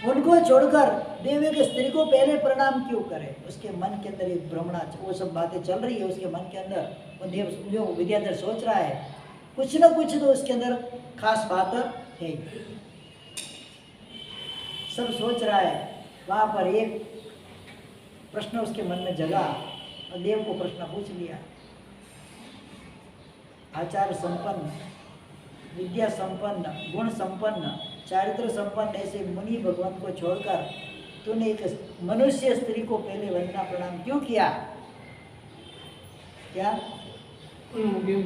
उनको छोड़कर देव के स्त्री को पहले प्रणाम क्यों करे? उसके मन के अंदर एक भ्रमणा, वो सब बातें चल रही है उसके मन के अंदर। वो देव जो विद्याधर सोच रहा है कुछ ना कुछ तो उसके अंदर खास बात है, सब सोच रहा है। वहाँ पर एक प्रश्न उसके मन में जगा और देव को प्रश्न पूछ लिया। आचार संपन्न, विद्या संपन्न, गुण संपन्न, चारित्र संपन्न ऐसे मुनि भगवान को छोड़कर तूने एक मनुष्य स्त्री को पहले वंदना प्रणाम क्यों किया? क्या?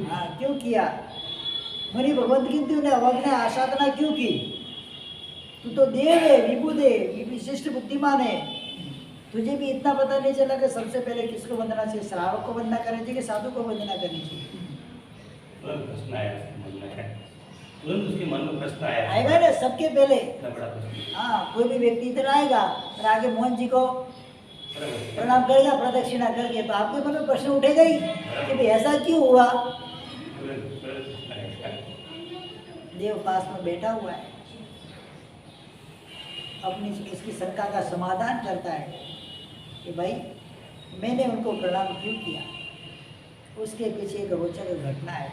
हाँ, क्यों किया? मुनि भगवंत की तूने अवज्ञा आसाधना क्यों की? तू तो देव है, विभुद है, विशिष्ट बुद्धिमान है, तुझे भी इतना पता नहीं चला कि सबसे पहले किसको वंदना चाहिए? श्रावक को वंदना करनी चाहिए कि साधु को वंदना करनी चाहिए? तुरंत प्रश्न आया उसके मन में, तुरंत उसके मन में प्रश्न आया। आएगा ना सबके पहले। इतना बड़ा प्रश्न। हाँ, कोई भी व्यक्ति इधर आएगा और आगे मोहन जी को प्रणाम करेगा, प्रदक्षिणा करके, तो आपके मन में प्रश्न उठेगा ही कि भाई ऐसा क्यों हुआ? तुरंत प्रश्न आएगा। देव पास में बैठा हुआ है, अपनी उसकी शंका का समाधान करता है कि भाई मैंने उनको प्रणाम क्यों किया। उसके पीछे एक रोचक घटना है,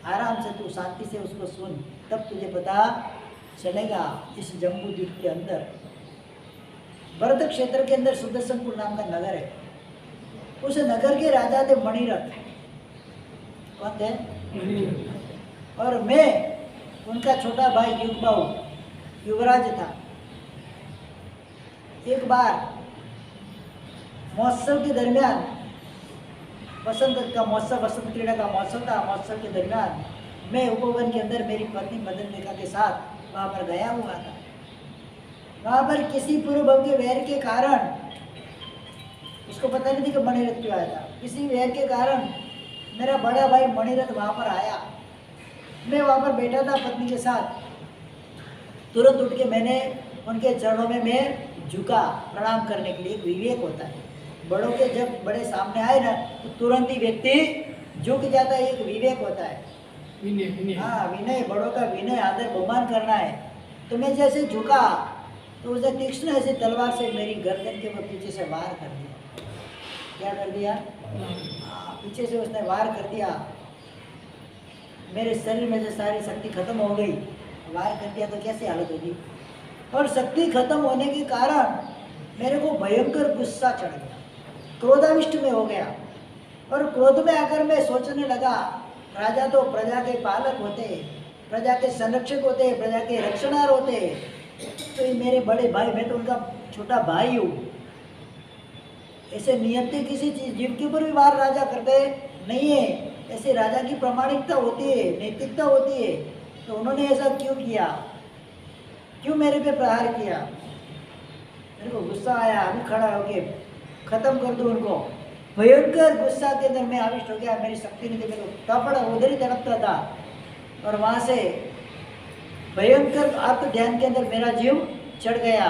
आराम से तू शांति से उसको सुन, तब तुझे पता चलेगा। इस जम्बू द्वीप के अंदर भरत क्षेत्र के अंदर सुदर्शनपुर नाम का नगर है। उस नगर के राजा थे मणिरथ। कौन थे? और मैं उनका छोटा भाई युगबाहु युवराज था। एक बार महोत्सव के दरमियान, वसंत का महोत्सव, वसंत क्रीड़ा का महोत्सव था, महोत्सव के दरमियान मैं उपवन के अंदर मेरी पत्नी मदनलेखा के साथ वहाँ पर गया हुआ था। वहाँ पर किसी पूर्व के वैर के कारण, उसको पता नहीं थी कि मणिरथ क्यों आया था, किसी वैर के कारण मेरा बड़ा भाई मणिरथ वहाँ पर आया। मैं वहाँ पर बैठा था पत्नी के साथ, तुरंत उठ के मैंने उनके चरणों में मैं झुका प्रणाम करने के लिए। एक विवेक होता है, बड़ों के जब बड़े सामने आए ना तो तुरंत ही व्यक्ति झुक जाता है, एक विवेक होता है। विनय। हाँ, विनय, बड़ों का विनय, आदर बहुमान करना है। तो मैं जैसे झुका तो उसने तीक्ष्ण ऐसे तलवार से मेरी गर्दन के ऊपर पीछे से वार कर दिया। क्या कर दिया? हाँ, पीछे से उसने वार कर दिया। मेरे शरीर में से सारी शक्ति खत्म हो गई। वार कर दिया तो कैसी हालत होगी? और शक्ति खत्म होने के कारण मेरे को भयंकर गुस्सा चढ़ गया, क्रोधाविष्ट में हो गया। और क्रोध में आकर मैं सोचने लगा, राजा तो प्रजा के पालक होते, प्रजा के संरक्षक होते, प्रजा के रक्षणार होते, तो ये मेरे बड़े भाई, मैं तो उनका छोटा भाई हूँ। ऐसे नियति किसी चीज जीव के ऊपर भी वार राजा करते नहीं है। ऐसे राजा की प्रामाणिकता होती है, नैतिकता होती है। तो उन्होंने ऐसा क्यों किया? क्यों मेरे पे प्रहार किया? मेरे को गुस्सा आया, अभी खड़ा होके खत्म कर दूं उनको। भयंकर गुस्सा के अंदर मैं आविष्ट हो गया। मेरी शक्ति नहीं थी, मेरे को तपड़ा उधर ही तड़पता था। और वहाँ से भयंकर आत्म ध्यान के अंदर मेरा जीव चढ़ गया।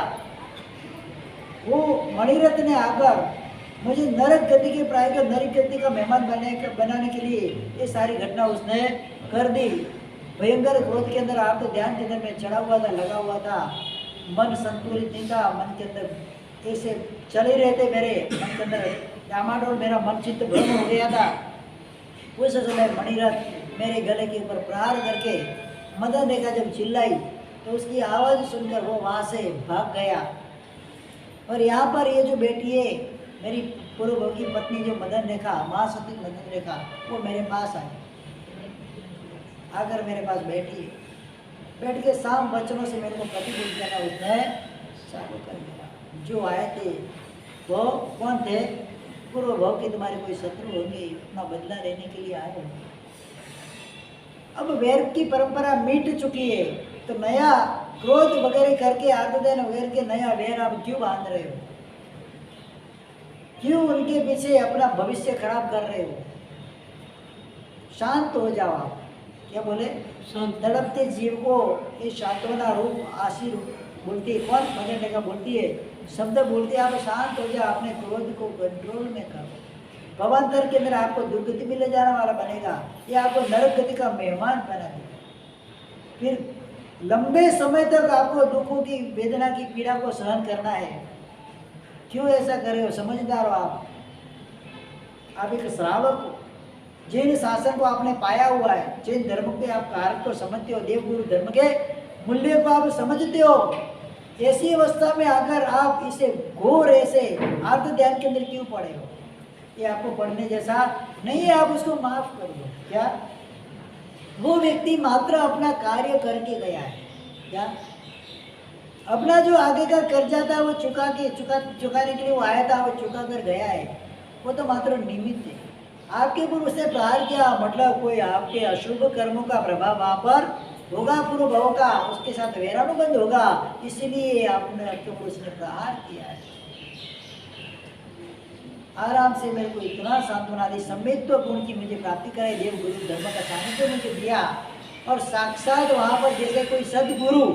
वो मणिरथ ने आकर मुझे नरक गति के प्राय नरक गति का मेहमान बनाने के लिए ये सारी घटना उसने कर दी। भयंकर क्रोध के अंदर आत्म ध्यान के अंदर मैं चढ़ा हुआ था, लगा हुआ था। मन संतुलित नहीं था, मन के अंदर ऐसे चल ही रहे थे मेरे मन के अंदर, डामाडोल मेरा मन चित्त भ्रम हो गया था। उस समय मणिरथ मेरे गले के ऊपर प्रहार करके मदनलेखा जब चिल्लाई तो उसकी आवाज़ सुनकर वो वहाँ से भाग गया। और यहाँ पर ये जो बेटी है मेरी पूर्व की पत्नी जो मदनलेखा, महासती मदनलेखा, वो मेरे पास आई, आकर मेरे पास बैठी, बैठ के शाम वचनों से मेरे को प्रतिबोध करना उसने चालू कर दिया। जो आए थे वो कौन थे? पूर्व भाव के तुम्हारे कोई शत्रु होंगे, अपना बदला लेने के लिए आए होंगे। अब वैर की परंपरा मिट चुकी है, तो नया क्रोध वगैरह करके आर्तदेन वगैरह के नया वैर आप क्यों बांध रहे हो? क्यों उनके पीछे अपना भविष्य खराब कर रहे हो? शांत हो जाओ आप। क्या बोले? शांत तड़पते जीव को ये सांत्वना रूप आशीर बोलती है। कौन भजन का बोलती है? शब्द बोलती है आप शांत हो जाओ, अपने क्रोध को कंट्रोल में करो। भवांतर के अंदर आपको दुर्गति में ले जाने वाला बनेगा, ये आपको नरक गति का मेहमान बना देगा। फिर लंबे समय तक आपको दुखों की वेदना की पीड़ा को सहन करना है। क्यों ऐसा कर रहे हो? समझदार हो आप एक श्रावक हो। जैन शासन को आपने पाया हुआ है, जैन धर्म के आप कारक को समझते हो, देवगुरु धर्म के मूल्य को आप समझते हो। ऐसी अवस्था में अगर आप इसे घोर ऐसे अर्थ ध्यान के अंदर क्यों पड़े हो? ये आपको पढ़ने जैसा नहीं है, आप उसको माफ कर दो। क्या वो व्यक्ति मात्र अपना कार्य करके गया है? क्या अपना जो आगे का कर्जा था वो चुकाने के लिए वो आया था, वो चुका कर गया है, वो तो मात्र निमित्त है। आपके ऊपर उसने प्रहार किया, मतलब कोई आपके अशुभ कर्मों का प्रभाव वहाँ पर होगा, पूर्व भाव का, उसके साथ वैरानुबंध होगा, इसीलिए आपने आपके ऊपर उसने प्रहार किया है। आराम से मेरे को इतना सांत्वना दी, सम्मित्व गुण की मुझे प्राप्ति कराई, देव गुरु धर्म का सानिध्य मुझे दिया, और साक्षात वहाँ पर जैसे कोई सदगुरु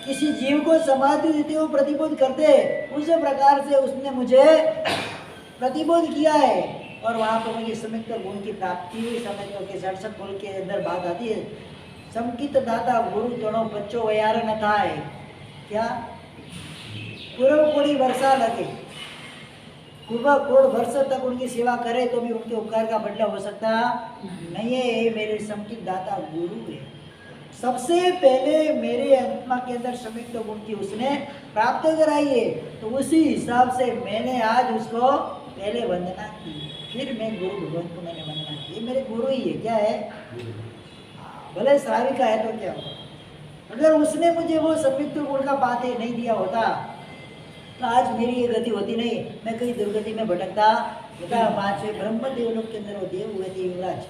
किसी जीव को समाधि देते हुए प्रतिबोध करते, उस प्रकार से उसने मुझे प्रतिबोध किया है। और वहाँ पर मुझे सम्मित्व गुण की प्राप्ति हुई। सम्मित्व के 67 गुण के अंदर बात आती है, संकित दाता गुरु तणो बच्चो वयार न थाय। क्या पूर्व कोड़ी वर्षा लगे, पूर्व कोड़ वर्ष तक उनकी सेवा करे तो भी उनके उपकार का बदला हो सकता नहीं है। ये मेरे संकित दाता गुरु है। सबसे पहले मेरे आत्मा के अंदर संयुक्त गुण की उसने प्राप्त कराई है, तो उसी हिसाब से मैंने आज उसको पहले वंदना की, फिर मैं गुरु भगवान को मैंने वंदना की। ये मेरे गुरु ही है। क्या है? भले श्राविका है तो क्या होगा? अगर उसने मुझे वो संयुक्त गुण का पाते नहीं दिया होता तो आज मेरी ये गति होती नहीं, मैं कहीं दुर्गति में भटकता होता। 5वें ब्रह्म देवलोक के अंदर वो देव हुए थे युवराज।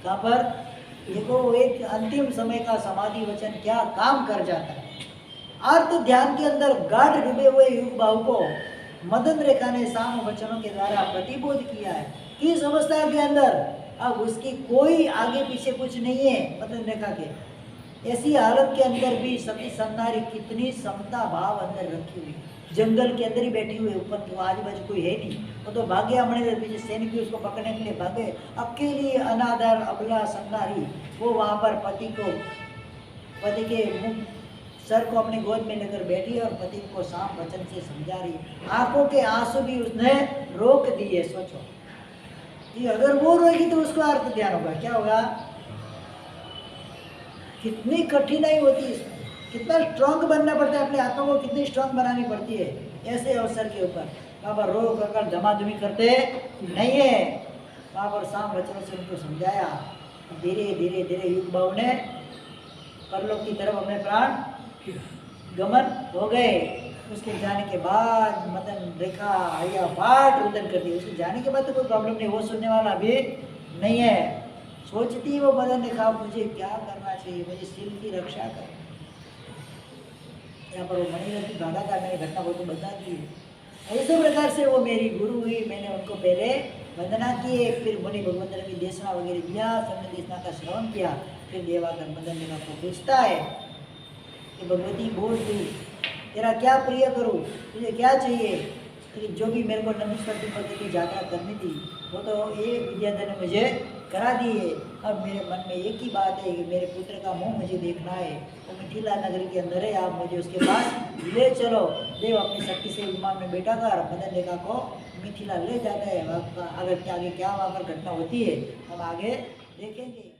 कहाँ पर? देखो एक अंतिम समय का समाधि वचन क्या काम कर जाता है। अर्थ ध्यान के अंदर गाढ़ डूबे हुए युग बाहु को मदन रेखा ने साम वचनों के द्वारा प्रतिबोध किया है। किस अवस्था के अंदर? अब उसकी कोई आगे पीछे कुछ नहीं है मदन रेखा के। ऐसी हालत के अंदर भी सती संधारी कितनी समता भाव अंदर रखी हुई, जंगल के अंदर ही बैठी हुई, ऊपर तो आजू बाजू कोई है नहीं, वो तो भाग्य हमने पीछे सैनिक भी उसको पकड़ने के लिए भागे। अकेली अनादर अबला संधारी वो वहाँ पर पति के मुख सर को अपनी गोद में लेकर बैठी और पति को साम वचन से समझा रही। आंखों के आंसू भी उसने रोक दिए। सोचो कि अगर वो रोएगी तो उसको अर्थ ध्यान होगा, क्या होगा? कितनी कठिनाई होती है इसमें, कितना स्ट्रांग बनना पड़ता है, अपने आत्मा को कितनी स्ट्रांग बनानी पड़ती है ऐसे अवसर के ऊपर। वहाँ पर रो कर धमाधुमी करते नहीं है, वहाँ पर साम वचनों से उनको समझाया। धीरे धीरे धीरे युग भाव ने परलोक की तरफ अपने प्राण गमन हो गए। उसके जाने के बाद मदन रेखा आया बाट रुदन कर दी। उसके जाने के बाद तो कोई प्रॉब्लम नहीं, वो सुनने वाला भी नहीं है। सोचती वो मदन रेखा मुझे क्या करना चाहिए, मुझे सील की रक्षा कर। यहाँ पर वो मणिरत्न भागा था, मैंने घटना को तो बता दी। ऐसे प्रकार से वो मेरी गुरु हुई, मैंने उनको पहले वंदना की, फिर मुनि भगवंत ने भी देशना वगैरह दिया, सबने देशना का श्रवण किया। फिर देवाकर मदन रेखा को पूछता है कि भगवती बोल तू तेरा क्या प्रिय करूँ, तुझे क्या चाहिए? तो जो भी मेरे को नमस्कार की यात्रा करनी थी वो तो एक विद्याधर ने मुझे करा दी है। अब मेरे मन में एक ही बात है कि मेरे पुत्र का मुंह मुझे देखना है, वो मिथिला नगरी के अंदर है, आप मुझे उसके पास ले चलो। देव अपनी शक्ति से विमान में बैठा कर मदन रेखा को मिथिला ले जाता है। आगे क्या वहाँ पर घटना होती है हम आगे देखेंगे।